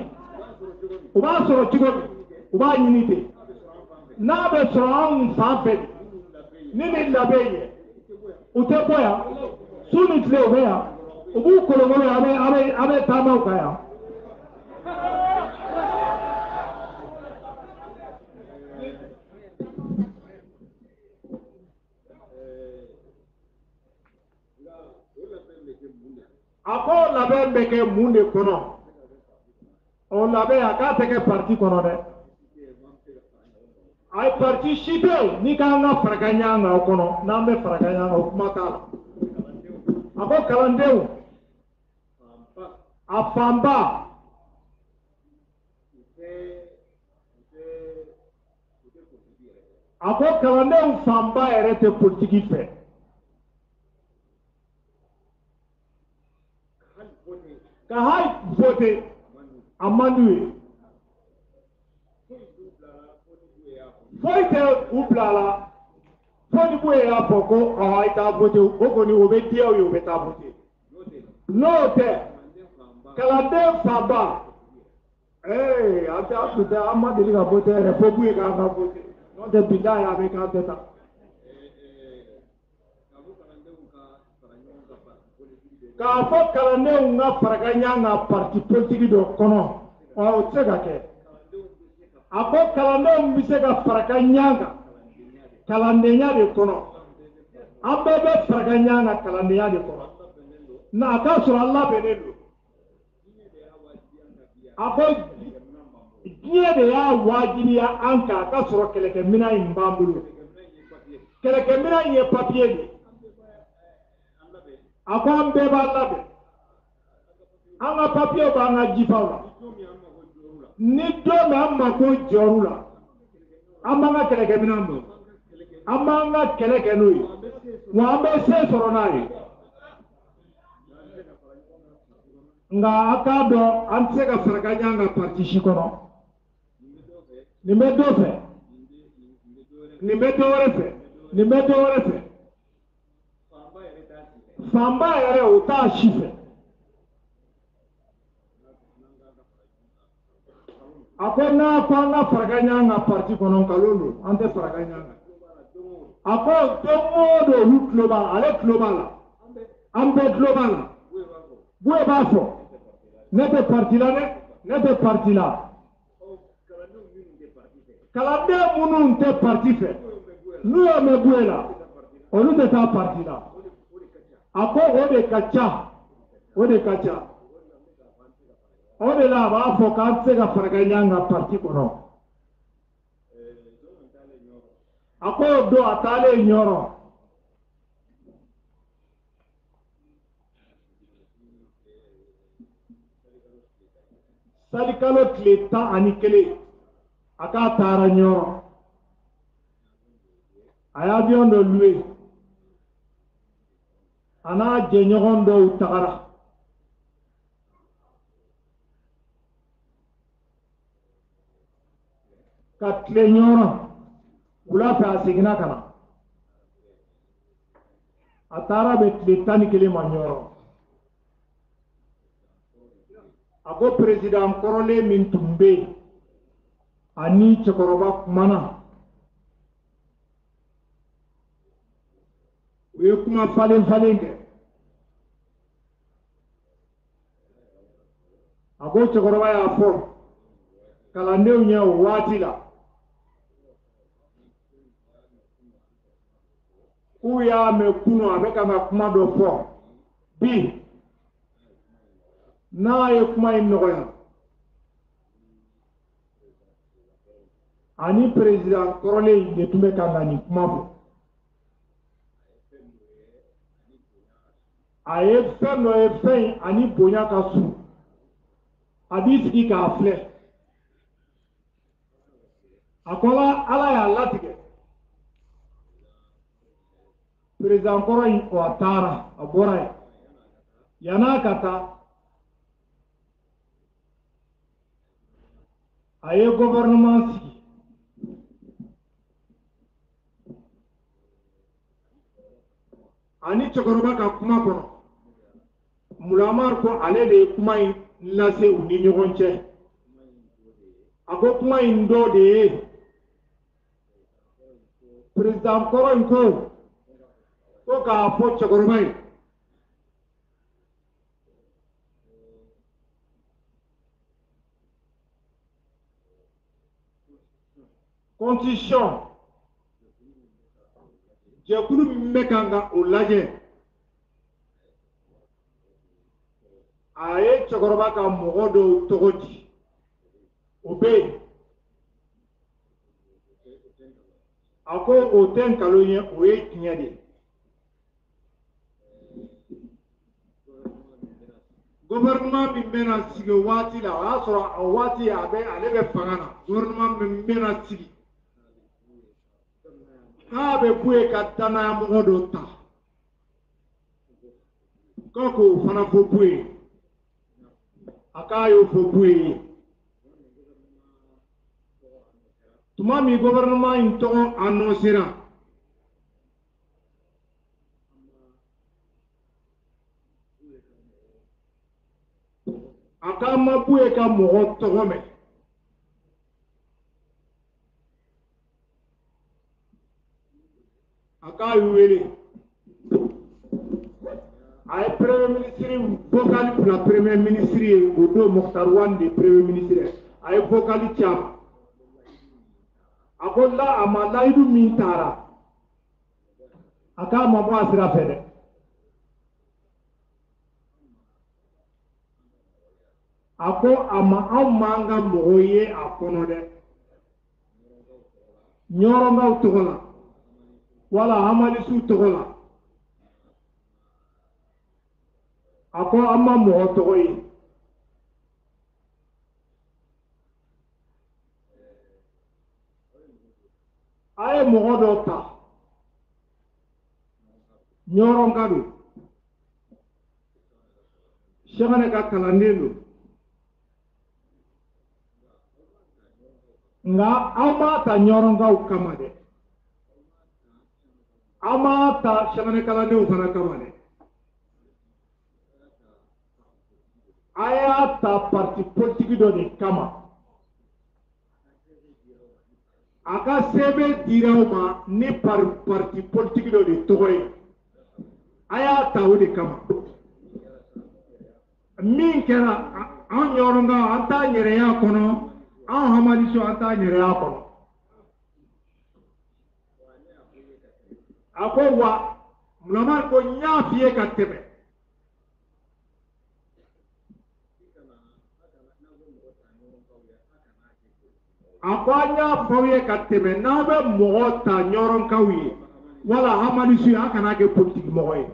u b'a sɔrɔ cogo min u b'a ɲini ten n'a bɛ sɔrɔ anw fan fɛ ni nin labɛn ye u tɛ bɔ yan su ni tile u bɛ yan u b'u kolokolo a bɛ taama u kan yan a ko labɛn bɛ kɛ mun de kɔnɔ o labɛn a k'a tɛ kɛ parti kɔnɔ dɛ a ye parti si tɛ yen n'i k'an ka fara ɲɔgɔn kan o kɔnɔ n'an bɛ fara ɲɔgɔn kan o kuma t'a la a ko kalandenw a fanba a ko kalandenw fanba yɛrɛ tɛ politiki fɛ ka hali vote a man d'u ye foyi tɛ u bila la fo ni b'o ye y'a fɔ ko a ye taa vote o kɔni o bɛ diya u ye u bɛ taa vote n'o tɛ kalanden fanba an tɛ tun tɛ an ma deli ka vote yɛrɛ fo b'u ye k'an ka vote n'o tɛ bilahi a bɛ k'an tɛ ta k'a fɔ kalandenw ka fara ɲɔgɔn kan parti politique dɔ kɔnɔ o tɛ se ka kɛ a ko kalandenw bɛ se ka fara ɲɔgɔn kan kalandenya de kɔnɔ an bɛɛ bɛ fara ɲɔgɔn kan kalandenya de kɔnɔ nka a ka sɔrɔ an labɛnnen don a ko diɲɛ de y'a wajibiya an kan a ka sɔrɔ kɛlɛkɛminɛn in b'an bolo kɛlɛkɛminɛn in ye papiye de a ko an bɛɛ b'a labɛn an ka papiye b'an ka jifaw la ni don min an mako jɔr'u la an b'an ka kɛlɛkɛminɛn don an b'an ka kɛlɛ kɛ n'o ye wa an bɛ se sɔrɔ n'a ye nka a k'a dɔn an tɛ se ka faraka ɲɔgɔn kan parti si kɔnɔ nin bɛ dɔ fɛ nin bɛ dɔ wɛrɛ fɛ nin bɛ dɔ wɛrɛ fɛ fanba yɛrɛ o t'a si fɛ a ko n'a ko an ka faraka ɲɔgɔn kan parti kɔnɔ nkalon don an tɛ faraka ɲɔgɔn kan a ko don o don olu tulo b'a la ale tulo b'a la an bɛɛ tulo b'a la Buye b'a fɔ ne tɛ parti la dɛ ne tɛ parti la kalanden minnu tɛ parti fɛ n'u y'o mɛn Buye la olu tɛ taa parti la a ko o de ka ca o de ka ca o de la a b'a fɔ k'an tɛ se ka faraka ɲɔgɔn kan parti kɔnɔ a ko o don a taalen Ɲɔrɔ salikalo tile 11 a k'a taara Ɲɔrɔ a ye avion dɔ loué a n'a jɛɲɔgɔn dɔw tagara ka tile Ɲɔrɔ wula fɛ a seginna ka na a taara bɛ tile 11 ma Ɲɔrɔ a ko président kɔrɔlen min tun bɛ yen ani cɛkɔrɔba kumana u ye kuma falen falen kɛ a ko cɛkɔrɔba y'a fɔ kalandenw ɲɛ o waati la k'u y'a mɛn kunun a bɛ ka kuma dɔ fɔ bi n'a ye kuma in nɔgɔya ani président kɔrɔlen de tun bɛ ka na nin kuma fɔ a ye fɛn dɔ ye fɛn in ani bonya ka surun a b'i sigi k'a filɛ a ko Ala y'a latigɛ président kɔrɔ in a taara a bɔra yen yan'a ka taa a ye gouvernement sigi ani cɛkɔrɔba ka kuma kɔnɔ Mulamar ko ale de ye kuma in lase u ni ɲɔgɔn cɛ a ko kuma in dɔ de ye président kɔrɔ in ko k'a fɔ cɛkɔrɔba ye constitution jɛkulu min bɛ kan ka o lajɛ a ye cɛkɔrɔba ka mɔgɔ dɔw tɔgɔ di o bɛ yen a ko o tɛ nkalon ye o ye tiɲɛ de ye gouvernement min bɛna sigi o waati la o y'a sɔrɔ a waati ale bɛ fanga na gouvernement min bɛna sigi k'a bɛ Buye ka danaya mɔgɔ dɔ ta k'o fana fɔ Buye a k'a y'o fɔ Buye ye tuma min gouvernement in tɔgɔ annoncera a k'a ma Buye ka mɔgɔ tɔgɔ mɛn a k'a wele a ye premier ministre vocal bila premier ministre ye o don Mokhtar Wane de premier ministre a ye vocal caman a ko a ma layidu min taara a k'a ma bɔ a sira fɛ dɛ a ko anw m'an ka mɔgɔw ye a kɔnɔ dɛ Ɲɔrɔnkaw tɔgɔ la wala Hamalisiw tɔgɔ la ako amma mo to yi ay mo do ta nyoron kadu shagane ka kalandelu nga amata nyoron ka ukamade amata shagane kalandelu fana kamade ayata parti politique do ni kama aka sebe dirawma ni parti politique do ni togoy ayata wudi kama min kɛra an ɲɔrɔnga an t'a ɲɛrɛya kɔnɔ an hamadiso an t'a ɲɛrɛya kɔnɔ a ko wa mulama ko n y'a f'i ye ka tɛmɛ a ko an y'a fɔ aw ye ka tɛmɛ n'aw bɛ mɔgɔ ta ɲɔrɔnkaw ye wala hamadiso ye a kana kɛ politiki mɔgɔ ye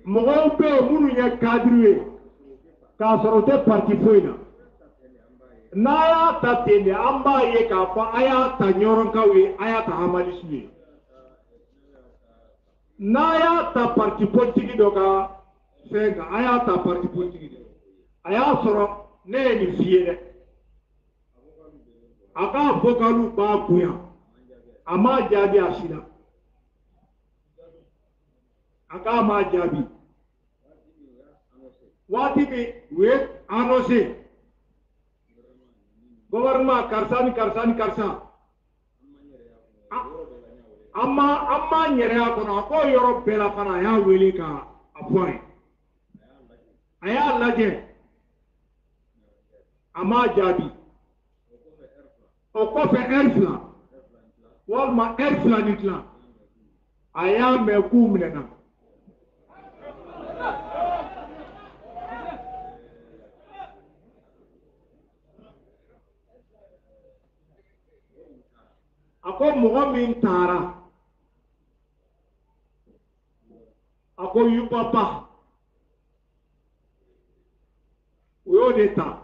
mɔgɔw bɛ yen minnu ye kadiri ye k'a sɔrɔ u tɛ parti foyi la n'a y'a ta ten de an b'a ye k'a fɔ a y'a ta ɲɔrɔnkaw ye a y'a ta hamadisiw ye n'a y'a ta parti politique dɔ ka fɛn kan a y'a ta parti politique de a y'a sɔrɔ ne ye nin f'i ye dɛ a ka vocalu b'a bonya a m'a jaabi a si la a k'a m'a jaabi waati min u ye annoncé gouvernement karisa ni karisa ni karisa an m'a ɲɛrɛya kɔnɔ a ko yɔrɔ bɛɛ la fana a y'a wele ka a fɔ a ye a y'a lajɛ a m'a jaabi o kɔfɛ heure fila walima heure fila ni tila a y'a mɛn k'u minɛna a ko mɔgɔ min taara a ko yubaba o y'o de ta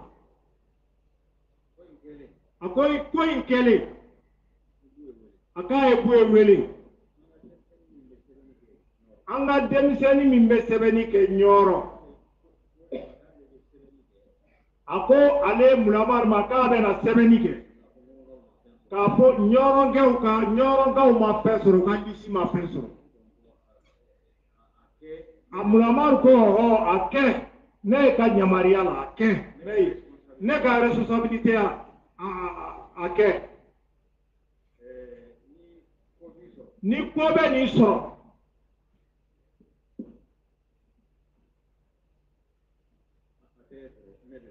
a ko ko in kɛlen a k'a ye buye wele an ka denmisɛnnin min bɛ sɛbɛnni kɛ ɲɔrɔ a ko ale mulamari ma k'a bɛna sɛbɛnni kɛ k'a fɔ ɲɔrɔnkaw ma fɛn sɔrɔ ka disi ma fɛn sɔrɔ a mulamari ko ɔhɔ a kɛ ne ka yamaruya la a kɛ ne ka responsabilité a kɛ ni ko bɛ nin sɔrɔ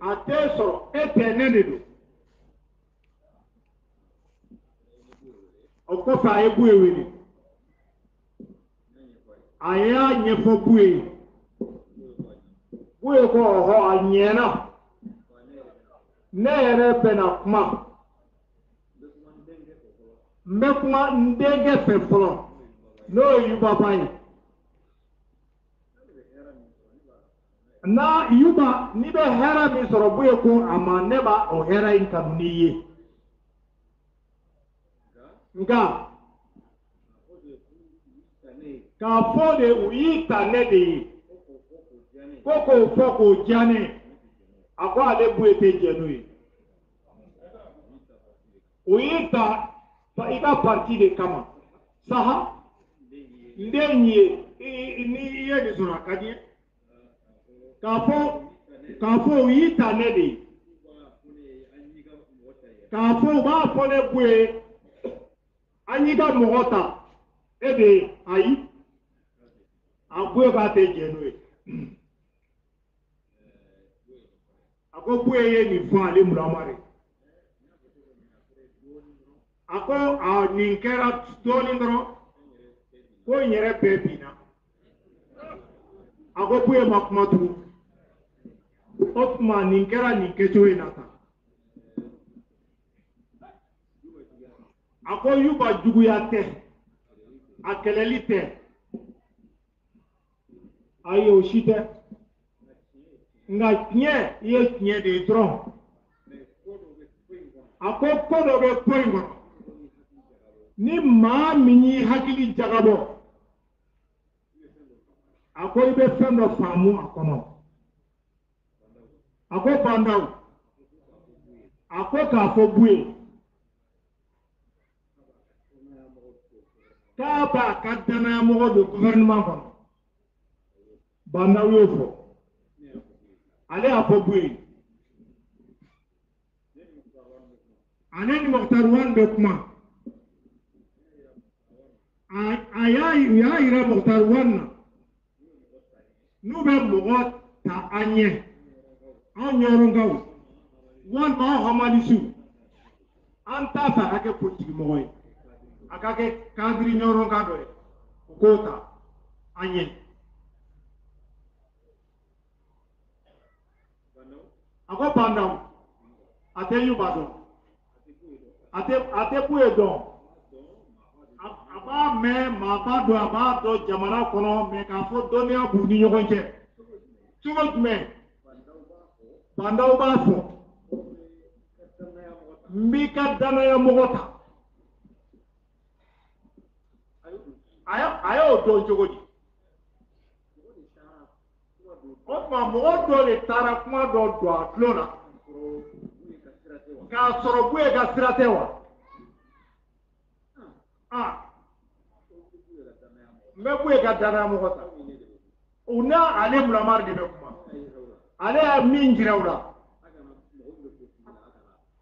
a tɛ sɔrɔ e tɛ ne de don o kɔfɛ a ye buye wele a y'a ɲɛfɔ buye ye buye ko ɔhɔ a ɲɛna ne yɛrɛ bɛna kuma n bɛ kuma n denkɛ fɛ fɔlɔ n'o ye yubaba ye na yuba n'i bɛ hɛrɛ min sɔrɔ buye ko a ma ne b'a o hɛrɛ in kanu n'i ye nka k'a fɔ de u y'i ta ne de ye ko k'o fɔ k'o diya ne a ko ale buye tɛ jɛ n'o ye u y'i ta i ka parti de kama saha n den ye ni i ye nin sɔrɔ a ka di k'a fɔ u y'i ta ne de ye k'a fɔ u b'a fɔ ne buye an y'i ka mɔgɔ ta e de ye ayi a buye k'a tɛ jɛ n'o ye a ko buye ye nin fɔ ale mulamari a ko nin kɛra dɔɔnin dɔrɔn ko n yɛrɛ bɛɛ binna a ko buye ma kuma tugun o tuma nin kɛra nin kɛcogo in na tan a ko yuba juguya tɛ a kɛlɛli tɛ ayi o si tɛ nka tiɲɛ i ye tiɲɛ de ye dɔrɔn a ko ko dɔ bɛ ko in kɔnɔ ni maa min y'i hakili jagabɔ a ko i bɛ fɛn dɔ faamu a kɔnɔ a ko bandaw a ko k'a fɔ buye k'a b'a ka danayamɔgɔ don gouvernement kɔnɔ bandaw y'o fɔ ale y'a fɔ buye ale ni Mɔkutari Wani bɛ kuma u y'a yira Mɔkutari Wani na n'u bɛ mɔgɔ ta an ɲɛ anw ɲɔgɔnkaw walima anw hamalisiw an t'a fɛ a ka kɛ politiki mɔgɔ ye a ka kɛ kadiri ɲɔgɔnka dɔ ye u k'o ta an ɲɛ a ko bandaw a tɛ Yuba dɔn a tɛ Buye dɔn a b'a mɛn maa b'a dɔn a b'a dɔn jamana kɔnɔ mɛ k'a fɔ dɔnniya b'u ni ɲɔgɔn cɛ cogo jumɛn bandaw b'a fɔ n b'i ka danayamɔgɔ ta a y'o dɔn cogo di o tuma mɔgɔ dɔ de taara kuma dɔ don a tulo la k'a sɔrɔ Buye ka sira tɛ wa n bɛ Buye ka danayamɔgɔ ta u n'a ale Mulamari de bɛ kuma ale y'a min jira u la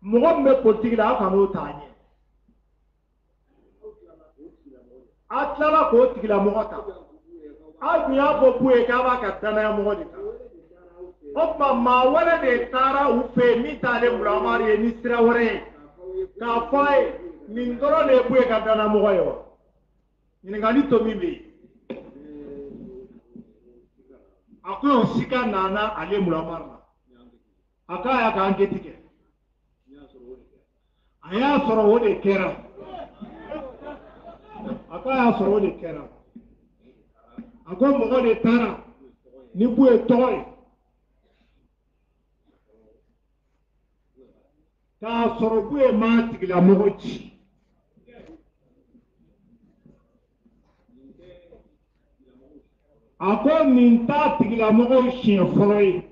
mɔgɔ min bɛ politiki la a kan'o ta ɲɛ a tilala k'o tigilamɔgɔ ta a tun y'a fɔ Buye k'a b'a ka danayamɔgɔ de ta o tuma maa wɛrɛ de taara u fɛ yen min t'ale Mulamari ye ni sira wɛrɛ ye k'a fɔ a ye nin dɔrɔn de ye Buye ka danayamɔgɔ ye wa ɲininkali to min bɛ yen a ko o si ka nana ale Mulamari la a k'a y'a ka enquête kɛ a y'a sɔrɔ o de kɛra a k'a y'a sɔrɔ o de kɛra a ko mɔgɔ de taara ni Buye tɔgɔ ye k'a sɔrɔ Buye ma tigilamɔgɔ ci a ko nin t'a tigilamɔgɔ siɲɛ fɔlɔ ye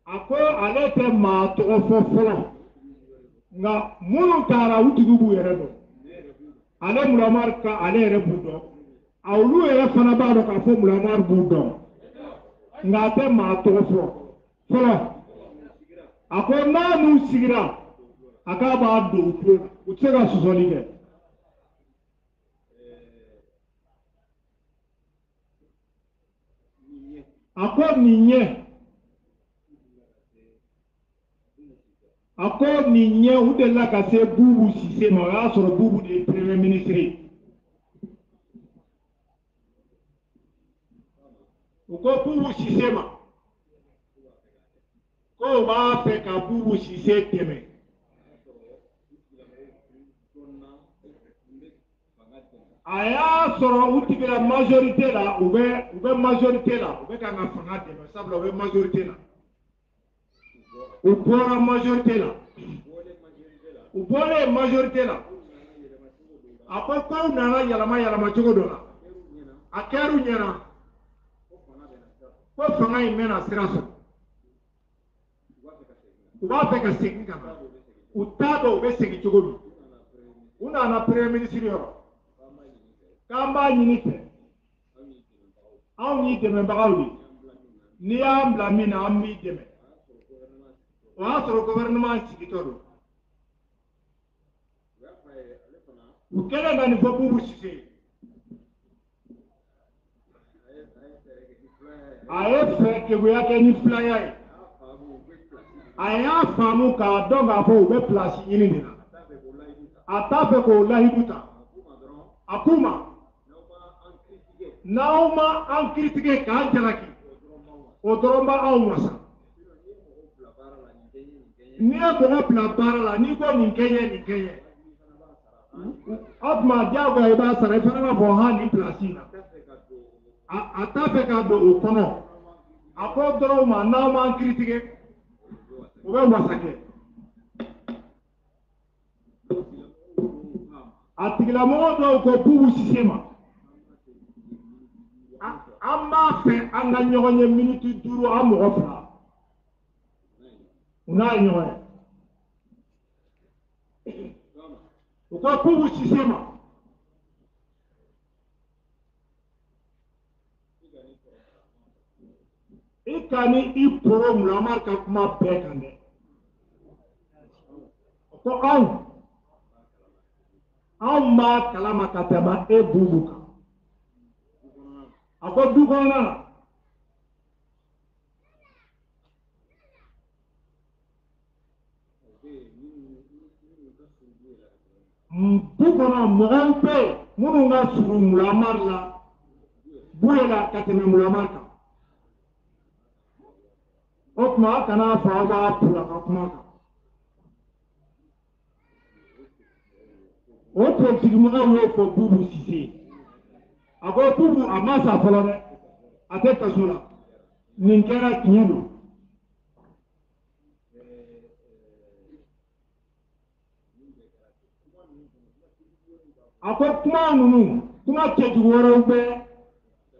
a ko ale tɛ maa tɔgɔ fɔ fɔlɔ nka minnu taara u tigi b'u yɛrɛ dɔn ale Mulamari ka ale yɛrɛ b'u dɔn a olu yɛrɛ fana b'a dɔn k'a fɔ Mulamari b'u dɔn nka a tɛ maa tɔgɔ fɔ fɔlɔ a ko n'a n'u sigira a k'a b'a don u tulo la u tɛ se ka sɔsɔli kɛ a ko nin ɲɛ a ko nin ɲɛ u delila ka se Bubu Sise ma o y'a sɔrɔ Bubu de ye premier ministre ye u ko Bubu Sise ma ko u b'a fɛ ka Bubu Sise dɛmɛ a y'a sɔrɔ u tigila majorité la u bɛ majorité la u bɛ ka na fanga dɛmɛ sabula u bɛ majorité la u bɔra majorité la u bɔlen majorité la a ko k'aw nana yɛlɛma cogo dɔ la a kɛr'u ɲɛna ko fanga in bɛna sira sɔrɔ u b'a fɛ ka segin ka na u t'a dɔn u bɛ segin cogo min u nana premier ministre yɔrɔ k'an b'a ɲini fɛ anw y'i dɛmɛbagaw de n'i y'an bila min na an b'i dɛmɛ o y'a sɔrɔ gouvernement sigitɔ don u kɛlen ka nin fɔ Bubu Sise ye a ye fɛ keguya kɛ ni filaya ye a y'a faamu k'a dɔn k'a fɔ u bɛ place ɲini de la a t'a fɛ k'o lahidu ta a k'u ma n'aw ma an critiquer k'an jalaki o dɔrɔn b'anw wasa n'i ye mɔgɔ bila baara la n'i ko nin kɛɲɛ o tuma diyagoya i b'a sara i fana b'a fɔ nin place in na a t'a fɛ k'a don o kɔnɔ a ko dɔrɔn ma n'aw m'an kiritigɛ o bɛ wasa kɛ a tigilamɔgɔ dɔw ko Bubu Sise ma an b'a fɛ an ka ɲɔgɔn ye miniti 5 an mɔgɔ 2 n'a ye ɲɔgɔn ye u ko Bubu Sise ma i ka ni i poro Muhamadu ka kuma bɛɛ kan dɛ o ko anw b'a kalama ka tɛmɛ e Bubu kan a ko du kɔnɔna na du kɔnɔ mɔgɔw bɛ yen minnu ka surun Muhamadu la Buye la ka tɛmɛ Muhamadu kan o tuma a kana fɔ aw b'a pura ka kuma kan o politigimɔgɔw y'o fɔ Bubu Sise a ko Bubu a ma sa fɔlɔ dɛ a tɛ kaso la nin kɛra tiɲɛ don a ko kuma ninnu kuma cɛjugu wɛrɛw bɛ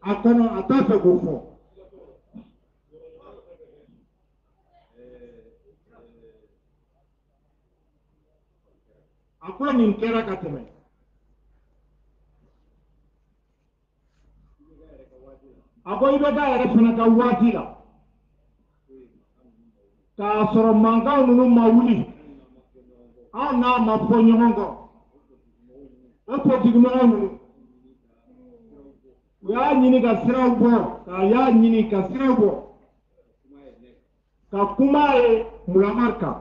a kɔnɔ a t'a fɛ k'o fɔ a ko nin kɛra ka tɛmɛ a ko i bɛ k'a yɛrɛ fana ka waati la k'a sɔrɔ mankan ninnu ma wuli an n'a ma fɔ ɲɔgɔn kɔ o politigimɔgɔw ninnu u y'a ɲini ka siraw bɔ k'a y'a ɲini ka siraw bɔ ka kuma ye Muhamadu kan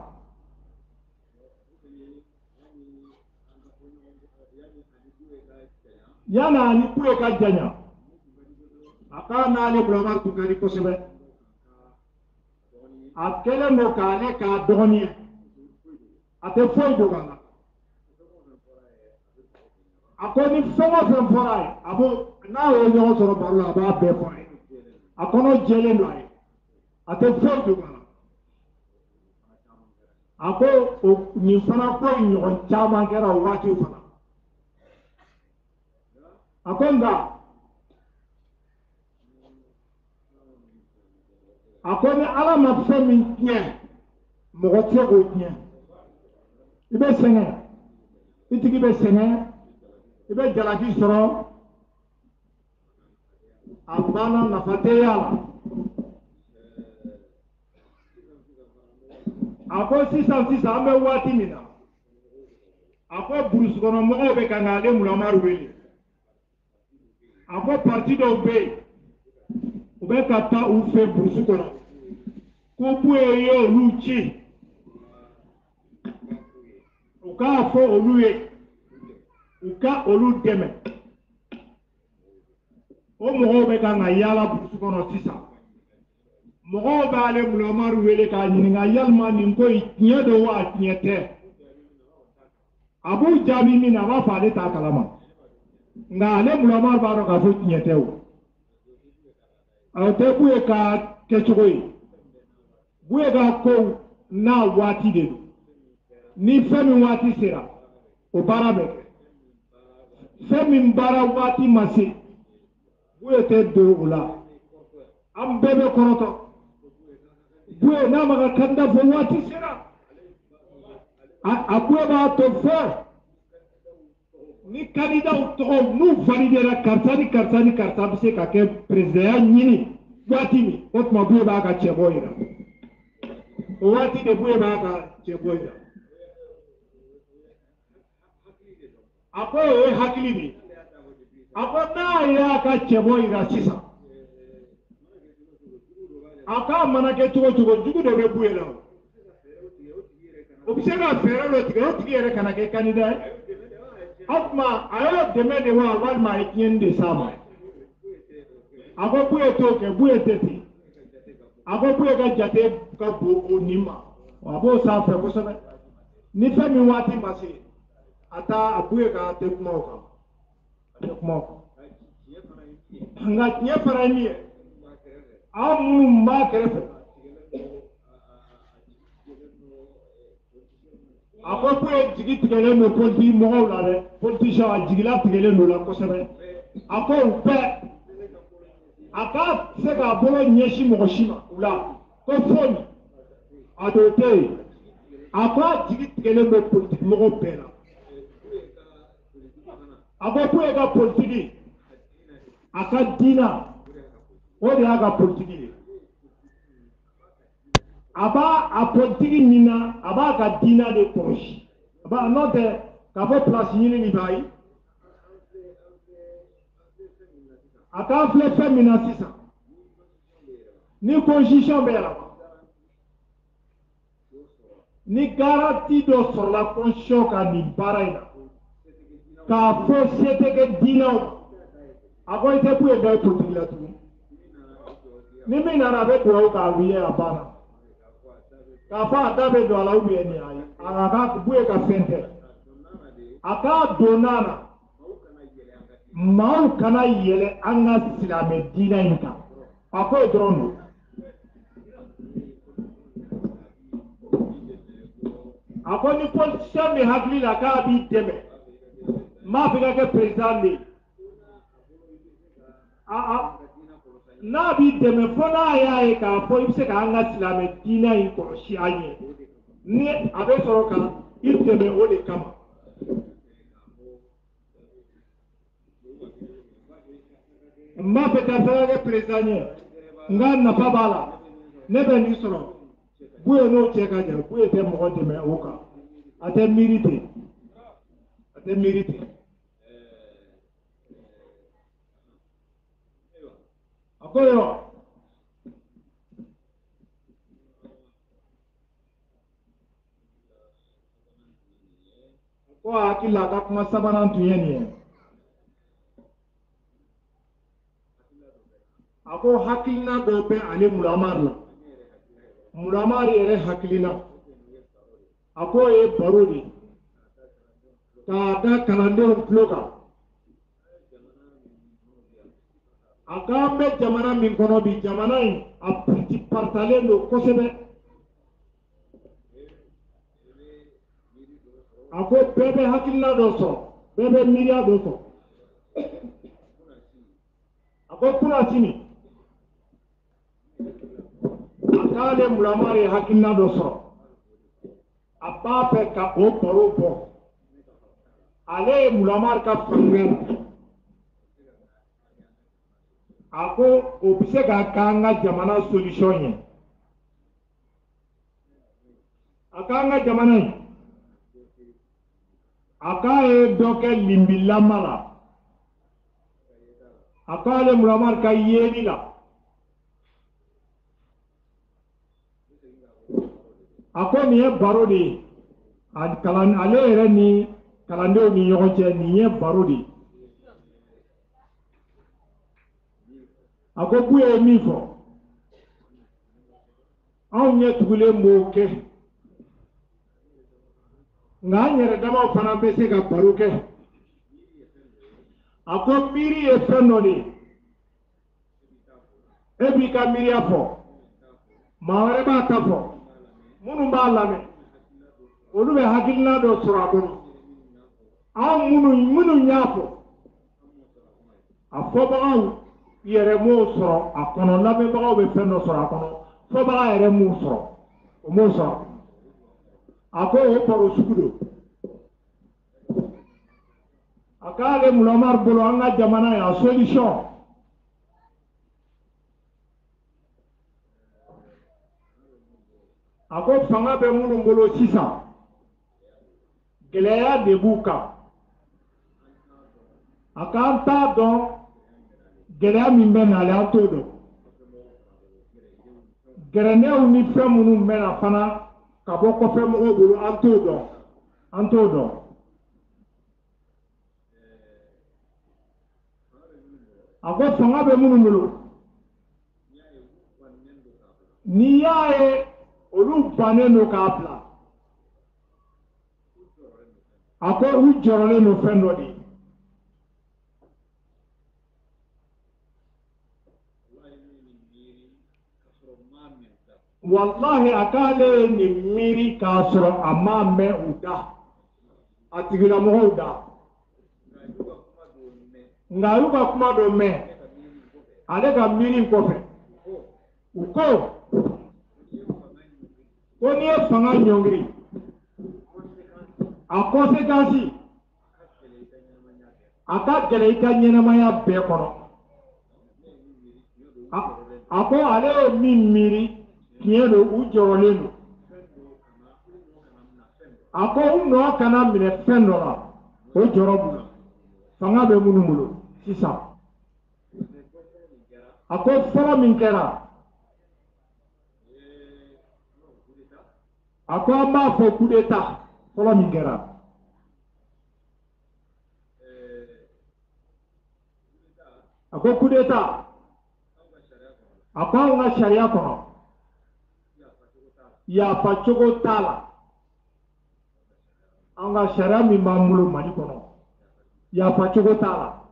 yana ni Buye ka janya a ka n'ale Muhamadu tun ka di kosɛbɛ a kɛlen don k'ale k'a dɔgɔnin ye a tɛ foyi dogo a la a ko ni fɛn o fɛn fɔra a ye a b'o n'a y'o ɲɔgɔn sɔrɔ baro la a b'a bɛɛ fɔ a ye a kɔnɔ jɛlen don a ye a tɛ foyi dogo a la a ko nin fana ko ɲɔgɔn caman kɛra o waati fana a ko nka a ko ni Ala ma fɛn min tiɲɛ mɔgɔ tɛ k'o tiɲɛ i bɛ sɛgɛn i tigi bɛ sɛgɛn i bɛ jalaki sɔrɔ a banna nafa tɛ y'a la a ko sisan an bɛ waati min na a ko burusi kɔnɔ mɔgɔw bɛ ka n'ale Muhamadu wele a ko parti dɔw bɛ yen u bɛ ka taa u fɛ burusi kɔnɔ ko Buye y'olu ci u k'a fɔ olu ye u ka olu dɛmɛ o mɔgɔw bɛ ka yaala burusi kɔnɔ sisan mɔgɔw b'ale Muhamadu wele k'a ɲininka yalima nin ko in tiɲɛ don wa tiɲɛ tɛ a b'u jaabi min na a b'a fɔ ale t'a kalama nka ale Muhamadu b'a dɔn k'a fɔ tiɲɛ tɛ o aw tɛ Buye ka kɛcogo ye Buye ka kow n'a waati de don ni fɛn min waati sera o baara bɛ kɛ fɛn min baara waati ma se Buye tɛ don o la an bɛɛ bɛ kɔrɔtɔ Buye n'a ma ka kanda fɔ waati sera a Buye b'a to fɔ ni kandidaw tɔgɔ n'u validera karisa ni karisa ni karisa bɛ se ka kɛ perezidanya ɲini waati min o tuma Buye b'a ka cɛbɔ yira o waati de Buye b'a ka cɛbɔ yira a ko o ye hakili de ye a ko n'a y'a ka cɛbɔ yira sisan a k'a mana kɛ cogo cogo jugu dɔ bɛ Buye la o bɛ se ka fɛɛrɛ dɔ tigɛ o tigi yɛrɛ kana kɛ kandida ye o tuma a y'o dɛmɛ de wa walima a ye tiɲɛni de s'a ma a ko Buye t'o kɛ Buye tɛ ten a ko Buye ka jate ka bon o nin ma a b'o sanfɛ kosɛbɛ ni fɛn min waati ma se a taa a Buye ka tɛ kuma o kan a tɛ kuma o kan nga tiɲɛ fana ye min ye an minnu b'a kɛrɛfɛ a ko k'u ye jigi tigɛlen don politique mɔgɔw la dɛ politicien a jigila tigɛlen don la kosɛbɛ a ko u bɛɛ a ka se k'a bolo ɲɛsin mɔgɔ si ma u la ko foyi a t'o tɛ yen a ko a jigi tigɛlen don politique mɔgɔw bɛɛ la a ko k'u ye ka politique a ka diina o de y'a ka politique ye a b'a a politique min na a b'a ka diina de kɔlɔsi a b'a n'o tɛ k'a fɔ place ɲini nin b'a ye a k'an filɛ fɛn min na sisan ni constitution bɛ yɛlɛma ni garanti dɔ sɔrɔla constitution ka nin baara in na k'a fɔ se tɛ kɛ diinaw ma a ko i tɛ k'u ye da ye politique la tugun ni min nana a bɛ dugawu k'a wuli a banna k'a fɔ a da bɛ don a la nin ayi a ka k'u ye ka fɛn tɛ a k'a don n'a na maaw kana yɛlɛ an ka silamɛ diinɛ in kan a ko dɔrɔn don a ko ni politicien min hakili la k'a b'i dɛmɛ n b'a fɛ ka kɛ président de ye n'a b'i dɛmɛ fo n'a y'a ye k'a fɔ i bɛ se ka an ka silamɛ diinɛ in kɔlɔsi an ye ni a bɛ sɔrɔ ka i dɛmɛ o de kama n b'a fɛ ka fɛ ka kɛ président ye n ka nafa b'a la ne bɛ nin sɔrɔ Buye n'o cɛ ka jan Buye tɛ mɔgɔ dɛmɛ o kan a tɛ miiri ten a tɛ miiri ten a ko yɔrɔ ko hakili la a ka kuma sabanan tun ye nin ye a ko hakilina dɔ bɛ ale Mulamari la Mulamari yɛrɛ hakilina a ko ye baro de k'a da kalandenw tulo kan a k'an bɛ jamana min kɔnɔ bi jamana in a partalen don kosɛbɛ a ko bɛɛ bɛ hakilina dɔ sɔrɔ bɛɛ bɛ miiriya dɔ sɔrɔ a ko kuna sini a k'ale Mulamari ye hakilina dɔ sɔrɔ a b'a fɛ ka o baro bɔ ale ye Mulamari ka faamuya la a ko o bɛ se ka k'an ka jamana solution ye a k'an ka jamana in a k'a ye dɔ kɛ linbilama la a k'ale Mulamari ka yeli la a ko nin ye baro de ye ale yɛrɛ ni kalandenw ni ɲɔgɔn cɛ nin ye baro de ye a ko Buye ye min fɔ anw ɲɛ tugulen b'o kɛ nka an yɛrɛ damaw fana bɛ se ka baro kɛ a ko miiri ye fɛn dɔ de ye e b'i ka miiriya fɔ maa wɛrɛ b'a ta fɔ minnu b'a lamɛn olu bɛ hakilina dɔ sɔrɔ a kɔnɔ anw minnu y'a fɔ a fɔbagaw yɛrɛ m'o sɔrɔ a kɔnɔ lamɛnbagaw bɛ fɛn dɔ sɔrɔ a kɔnɔ fɔbaga yɛrɛ m'o sɔrɔ o m'o sɔrɔ a ko o baro sugu don a k'ale Mulamari bolo an ka jamana ye a solution a ko fanga bɛ minnu bolo sisan gɛlɛya de b'u kan a k'an t'a dɔn gɛlɛya min bɛ nale an t'o dɔn gɛrɛndɛw ni fɛn minnu bɛ na fana ka bɔ kɔfɛ mɔgɔw bolo an t'o dɔn a ko fanga bɛ minnu bolo n'i y'a ye olu bannen don k'a bila a ko u jɔrɔlen don fɛn dɔ de ye wallahi akale ni miri kasro amma me uda atigila mo uda ngayuka kuma do me ale ka miri kofe uko koni e fanga nyongri a conséquence aka gele ita nyenamaya be kono ako ale min miri kielo u jorolenu ako uno kana mine fendola o jorobu fanga be munumulo sisa ako fala min kera ako amba fo coup d'état fala min kera ako coup d'état ako nga sharia kono ya pachogo tala anga sharia mi mamulo mali kono ya pachogo tala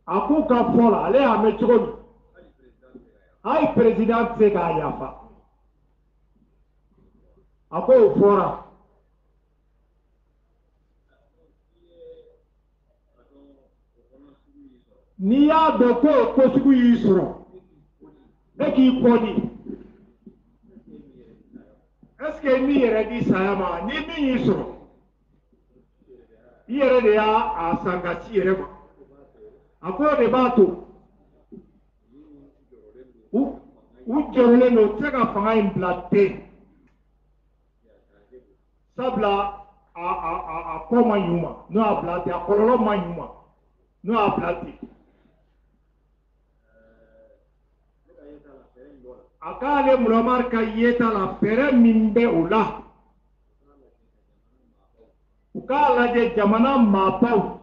aku ka fola ale ame chogo ai president se ka yafa ako fora ni ya do ko sugu yisro eki kodi est-ce que mi yere di sayama ni mi yisro yere de ya asangasi yere ba ako de bato u jorole no tega fanga implate sabla a koma yuma no a plate a kololo ma yuma no a plate akale mulomar ka yeta la fere mimbe ula ukala de jamana mapau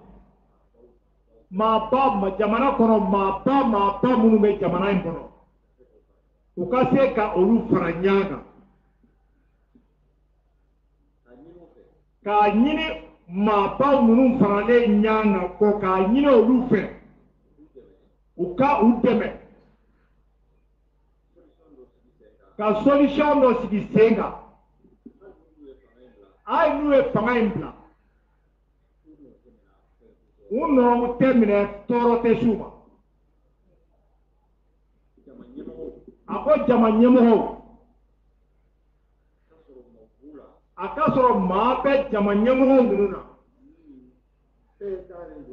ma jamana kono mapa munu be jamana impono ukase ka olu faranyaga ka nyini mapa munu farale nyanga ko ka nyini olu fe uka udeme ka solution do sigi senga ai nu e fanga impla uno termine toro te suma ako jama nyemo akasoro ma be jama nyemo mununa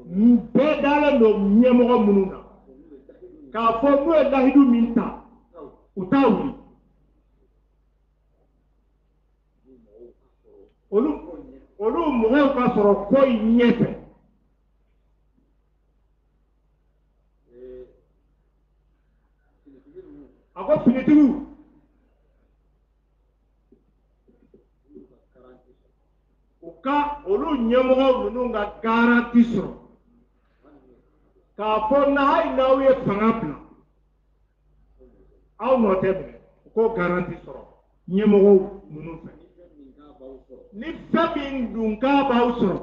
mbe dale no nyemo mununa ka fo nu e lahidu minta utawi olu mo ka soro ko nyefe ako finitigu uka olu nyemogo nunu nga garanti soro ka fo na hay na uye fanga bila aw no tebe ko garanti soro nyemogo nunu fe ni fami ndunga ba soro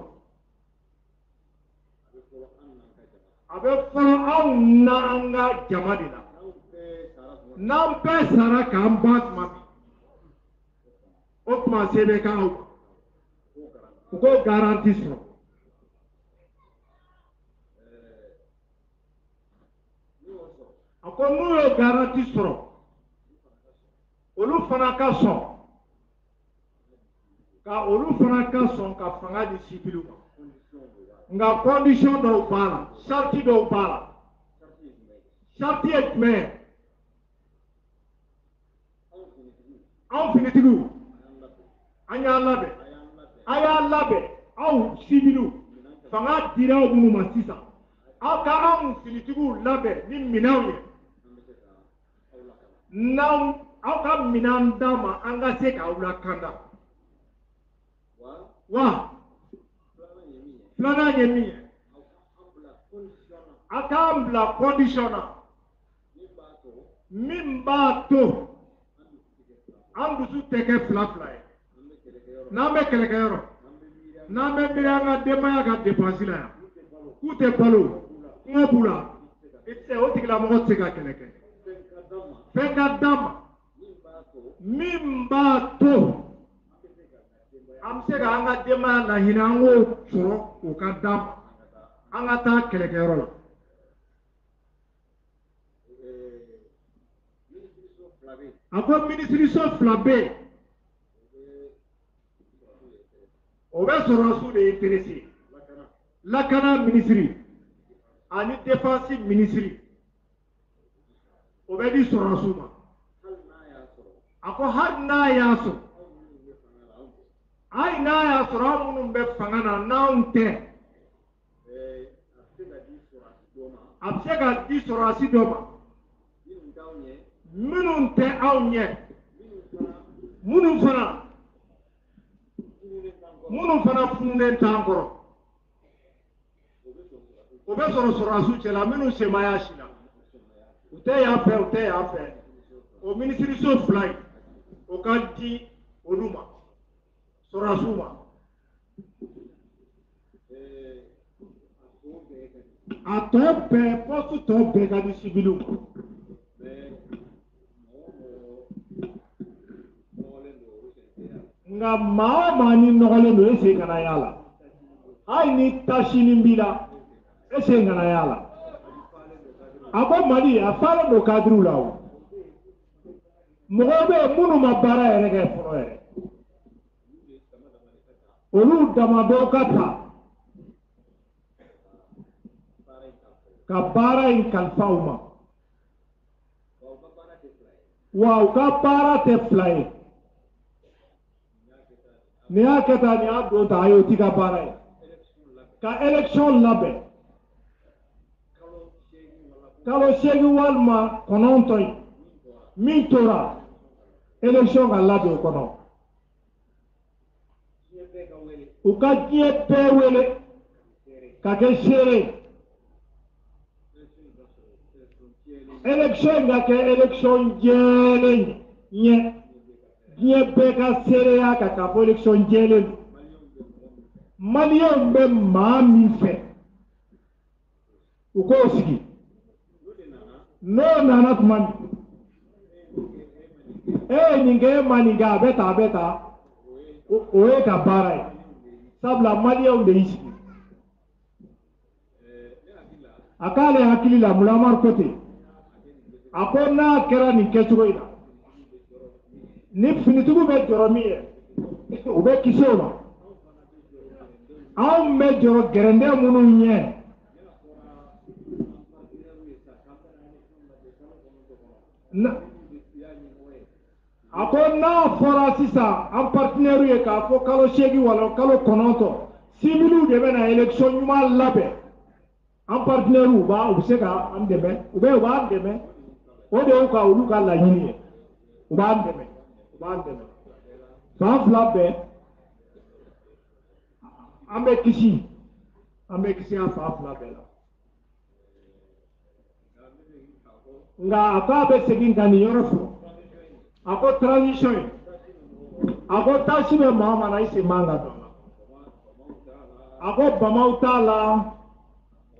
abe foro aw na anga jamadila nampe sara kan basma o kuma sebe ka ko garanti soro ako nu yo garanti soro olu fana ka son ka fanga di sibilu nga condition do bala sharti do bala sharti et me aw finitigu anya labe aw sibilu fanga dira mu masisa aw ka aw finitigu labe ni minaw now aw ka minan dama anga se ka wula kanda wa plana yemi akambla conditiona mimbato andusu teke flafla nambe kelekero nambe biranga demaya ga depasila ya kute palo ngobula ite otikla mo tseka keleke Fekadam Mimbato Amsega anga dema na hinango soro ukadam anga ta kelekero Ako ministry so flabe Obe soro de intéressé Lakana ministry ani defensive ministry Obe di soro suma Ako har na yaso Ai na ya soro munun be fangana naunte Absega di soro asidoma Minun te aunye Munun fana funen tankoro Obe soro asu chela minun semaya shila Ute ya fe O ministry so fly O kanti Oluma Sorasuma A tope posto tope kadi sibilu nga mama ni nogale no ese kana yala ai ni tashini mbila ese kana yala abo mali afala no kadru lawo mogobe munu mabara ere ke foro ere olu damado kata ka bara in kalfauma wow ka bara te fly ni akata ni ado ta ayo tika bara ka election labe kalo shegi walma konontoy mintora election ga labe kono uka jie pewele ka ke shere election ga ke election jele nye beka sere ya ka election jele Malien be ma mi fe uko sigi no nana kumani ninge maniga beta oe ka bara sabla Malien de isi akale hakili la mulamar kote akona kera ni kechugoina ni finitugu be joromiye ube kisona aw me joro gerende munu nye akona fora sisa am partenaire ye ka fo kalo shegi wala kalo kononto sibilu de bena election nyuma labe am partenaire ba ubseka am deme ube ba am deme o de ka ulu ka la yini uba am deme fa flabe ambe kisi afa flabe la nga akabe segin kani yorofo ako transition ako tashibe mama na isi manga dona ako bama utala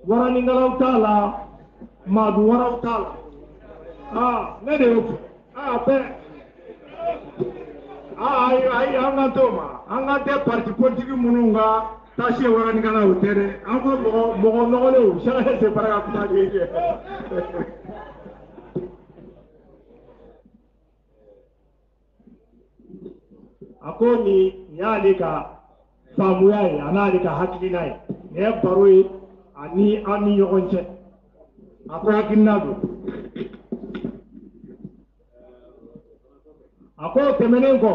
waraningala utala madu wara utala nede ufu be ai angante parti politique mununga tashi waraningala utere ako mogo nogole shaka se paraga kutaje akoni yalika famuya yi analika hakilina yi ne baro yi ani yogonche ako hakilina do ako temenen ko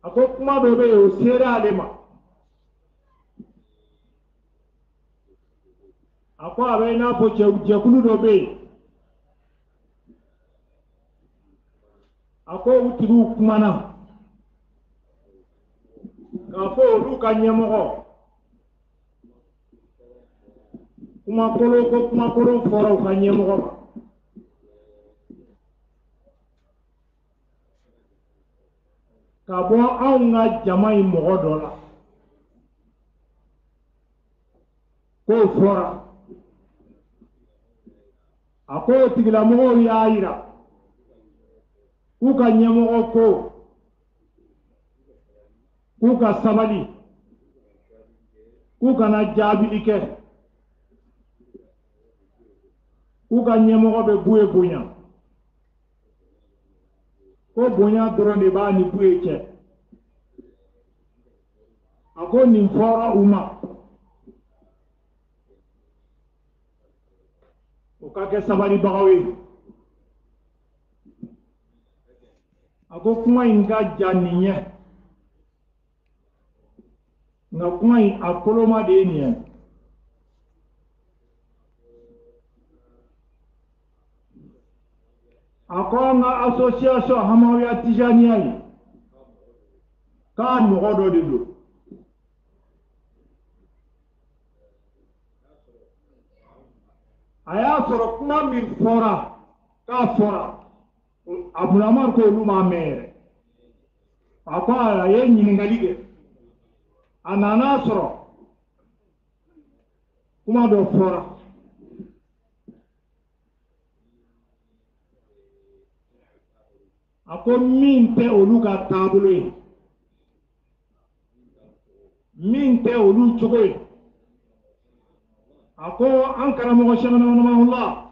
ako kuma do be o sere alema ako abe na po jekulu do be ako utiru kumana ka fo olu ka ɲɛmɔgɔ kumakolo fɔra u ka ɲɛmɔgɔ ma ka bɔ anw ka jama in mɔgɔ dɔ la k'o fɔra a ko tigilamɔgɔw y'a yira k'u ka ɲɛmɔgɔ ko k'u ka sabali k'u kana jaabili kɛ k'u ka ɲɛmɔgɔ bɛ buye bonya ko bonya dɔrɔn de b'a ni buye cɛ a ko nin fɔra u ma o ka kɛ sabalibagaw ye a ko kuma in ka ja nin ye nka kuma in a koloma de ye nin ye a ko an ka association Hamawuya Tijaniya ye k'a mɔgɔ dɔ de don a y'a sɔrɔ kuma min fɔra k'a fɔra Abdulhamadu ko olu m'a mɛn yɛrɛ a ko a ye ɲininkali kɛ a nana sɔrɔ kuma dɔ fɔra a ko min tɛ olu ka taabolo ye min tɛ olu cogo ye a ko an karamɔgɔ Sɛki Rahimahullah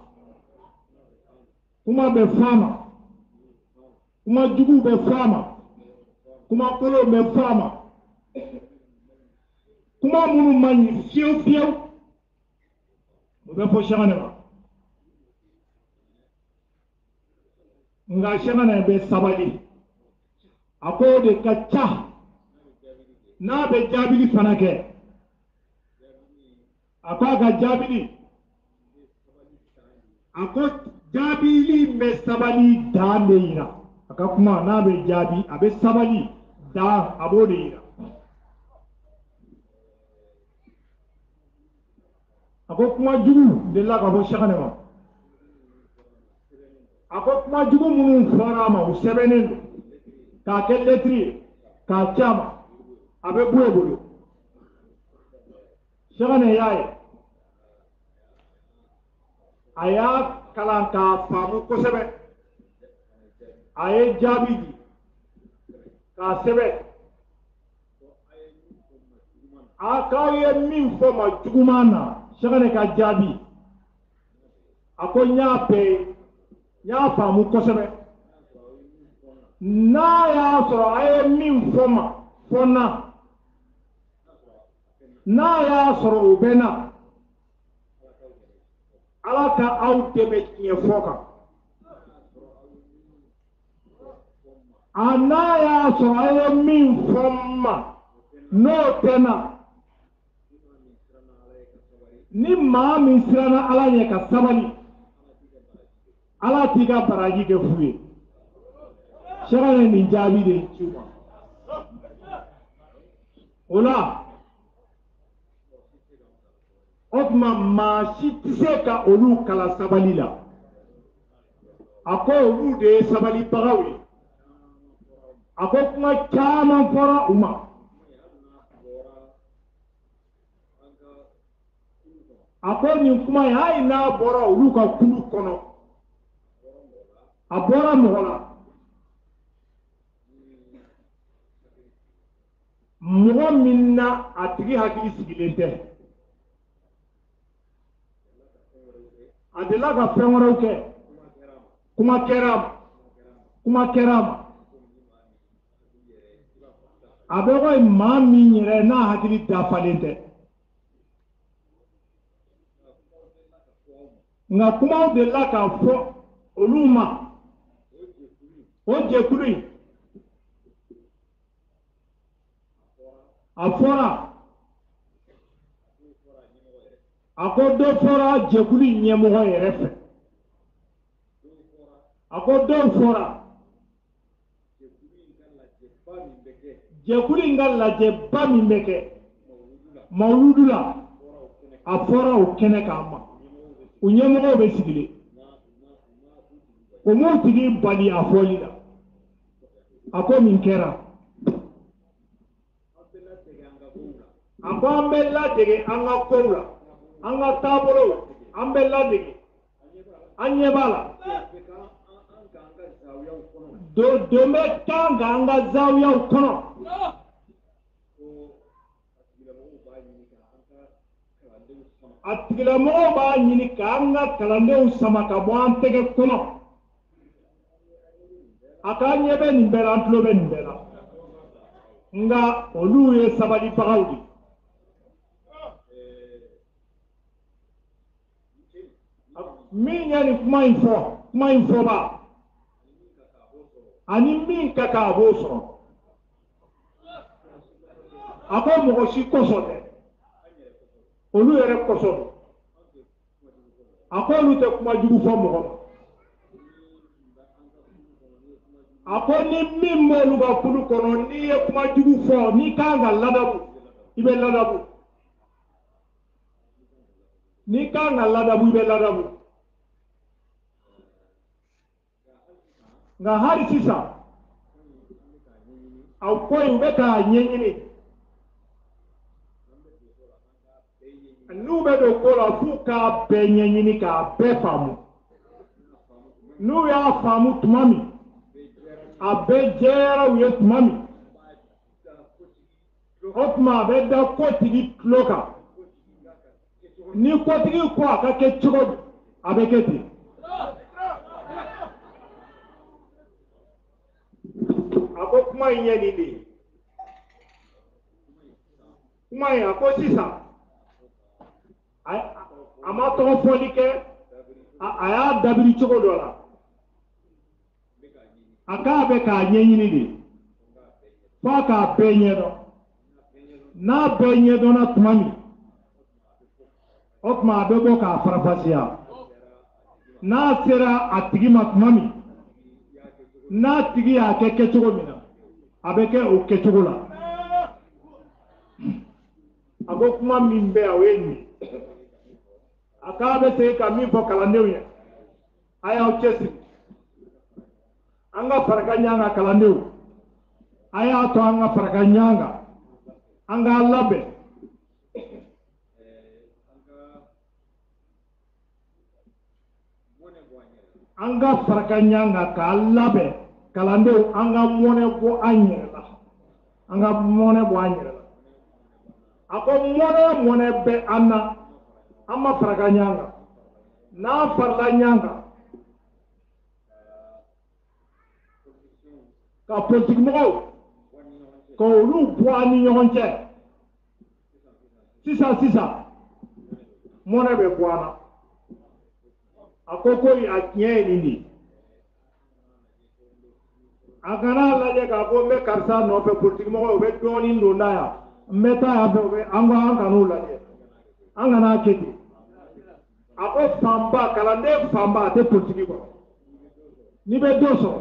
kuma bɛ fɔ a ma kuma jugu bɛ fɔ a ma kuma kolon bɛ fɔ a ma kuma minnu ma ɲi fiyewu fiyewu o bɛ fɔ Sɛki ma nka Sɛki bɛ sabali a ko o de ka ca n'a bɛ jaabili fana kɛ a ko a ka jaabili a ko jaabili bɛ sabali dan de yira a ka kuma n'a bɛ jaabi a bɛ sabali dan a b'o de yira a ko kuma jugu delila ka fɔ Sɛki ma a ko kuma jugu minnu fɔra a ma u sɛbɛnnen don k'a kɛ lɛtiri ye k'a ci a ma a bɛ bɔ e bolo Sɛki y'a ye a y'a kalan k'a faamu kosɛbɛ a ye jaabi di k'a sɛbɛn a k'aw ye min fɔ ma juguman na Sɛki ka jaabi a ko n y'a bɛɛ ye n y'a faamu kosɛbɛ n'a y'a sɔrɔ a ye min fɔ ma fɔ n na n'a y'a sɔrɔ o bɛ na Ala ka aw dɛmɛ tiɲɛ fɔ kan a n'a y'a sɔrɔ a ye min fɔ n ma n'o tɛ na ni maa min siranna Ala ɲɛ ka sabali Ala t'i ka baraji kɛ fu ye Sɛki ye nin jaabi de ci u ma o la o tuma maa si tɛ se ka olu kala sabali la a ko olu de ye sabalibagaw ye a ko kuma caman fɔra u ma a ko nin kuma in hali n'a bɔra olu ka kulu kɔnɔ a bɔra mɔgɔ la mɔgɔ min na a tigi hakili sigilen tɛ a delila ka fɛn wɛrɛw kɛ kuma kɛra a ma a bɛ koyi maa min yɛrɛ n'a hakili dafalen tɛ nka kumaw delila ka fɔ olu ma o jɛkulu in a fɔra a ko dɔ fɔra jɛkulu in ɲɛmɔgɔ yɛrɛ fɛ a ko dɔw fɔra jɛkulu in ka lajɛba min bɛ kɛ mawuludu la a fɔra o kɛnɛ kan ma u ɲɛmɔgɔw bɛ sigilen o m'o tigi bali a fɔli la a ko nin kɛra a ko an bɛ ladege an ka kow la an ka taabolow an bɛ ladege anye bala do me kanga anga zawiya kono atigila mo ba nyini kanga kalande sama ka bo antege kono akanye be nimbela antlo be nimbela nga olu ye sabali bagawdi min yani kuma info ba ani min kaka bo so ako mo si koso de olu yere koso ako olu te kuma jugu fo mo ako ni min mo lu ga kulu kono ni ye kuma jugu fo ni kanga ladabu ibe ladabu ni kanga ladabu ibe ladabu nga hari sisa au koy ubeka nyenyini nube do kola fuka be nyenyini ka be famu nu ya famu tumami abe jera uye tumami okma be da kotigi kloka ni kotigi kwa kake chugo abe keti ako kuma yin ni de kuma ya ko sisa ama to foli ke aya dabiri chugo dola aka be ka nyenyini de fa ka benye do na benye do na tumami okma be bo ka farafasiya na sera atigi ma tumami na tigi ya ke chugo mina abeke o ke chugo la ago kuma min be aweni aka be se ka min fo kalandew ya aya o chesi anga faraganyanga kalandew aya to anga faraganyanga anga labe anga faraganyanga ka labe kalandew anga mone bo anyela anga mone bo anyela ako mone be anna amma faraganyanga na farlanyanga ka politique mo ko lu boani nyonche sisa mone be boana akoko ya nyeni ni agana laje ka ko me karsa no pe politique mo be doni ndona ya meta ya be anga anga no laje anga na keti ako famba kalande famba te politique ko ni be doso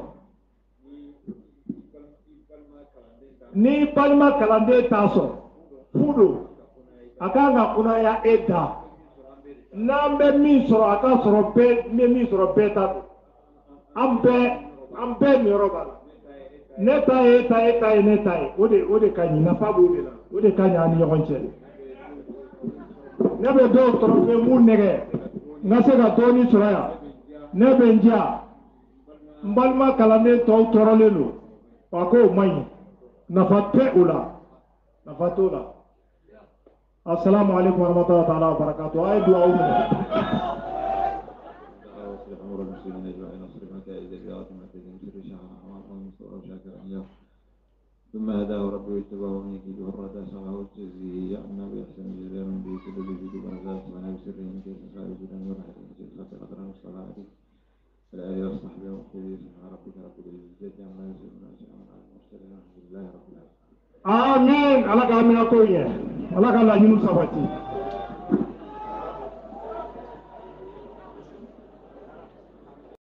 ni palma kalande taso fudo akanga kuna ya eda nambe min soro aka soro be min soro beta ambe mi roba neta neta ode kanyi na fabu de la ode kanya ni yonche nebe do toro be mun nege ngase ga toni soraya nebe njia mbalma kalande to toro lelo wako mai nafate ula nafatola assalamu alaikum warahmatullahi ta'ala wabarakatuh ay du'a umma ثم هداه ربه واتبعه من يكيده الردى سمعه الجزي عنا بأحسن جزاء من به كل بجد برزاق وانا بسره من كيس سائل جدا ورحل من خطر قدر مصطفى عليه الآله والصحبه والخير سبحان ربك رب العزة عما يصفون وسلام على المرسلين والحمد لله رب العالمين آمين على كلام يقول الله قال لا ينسى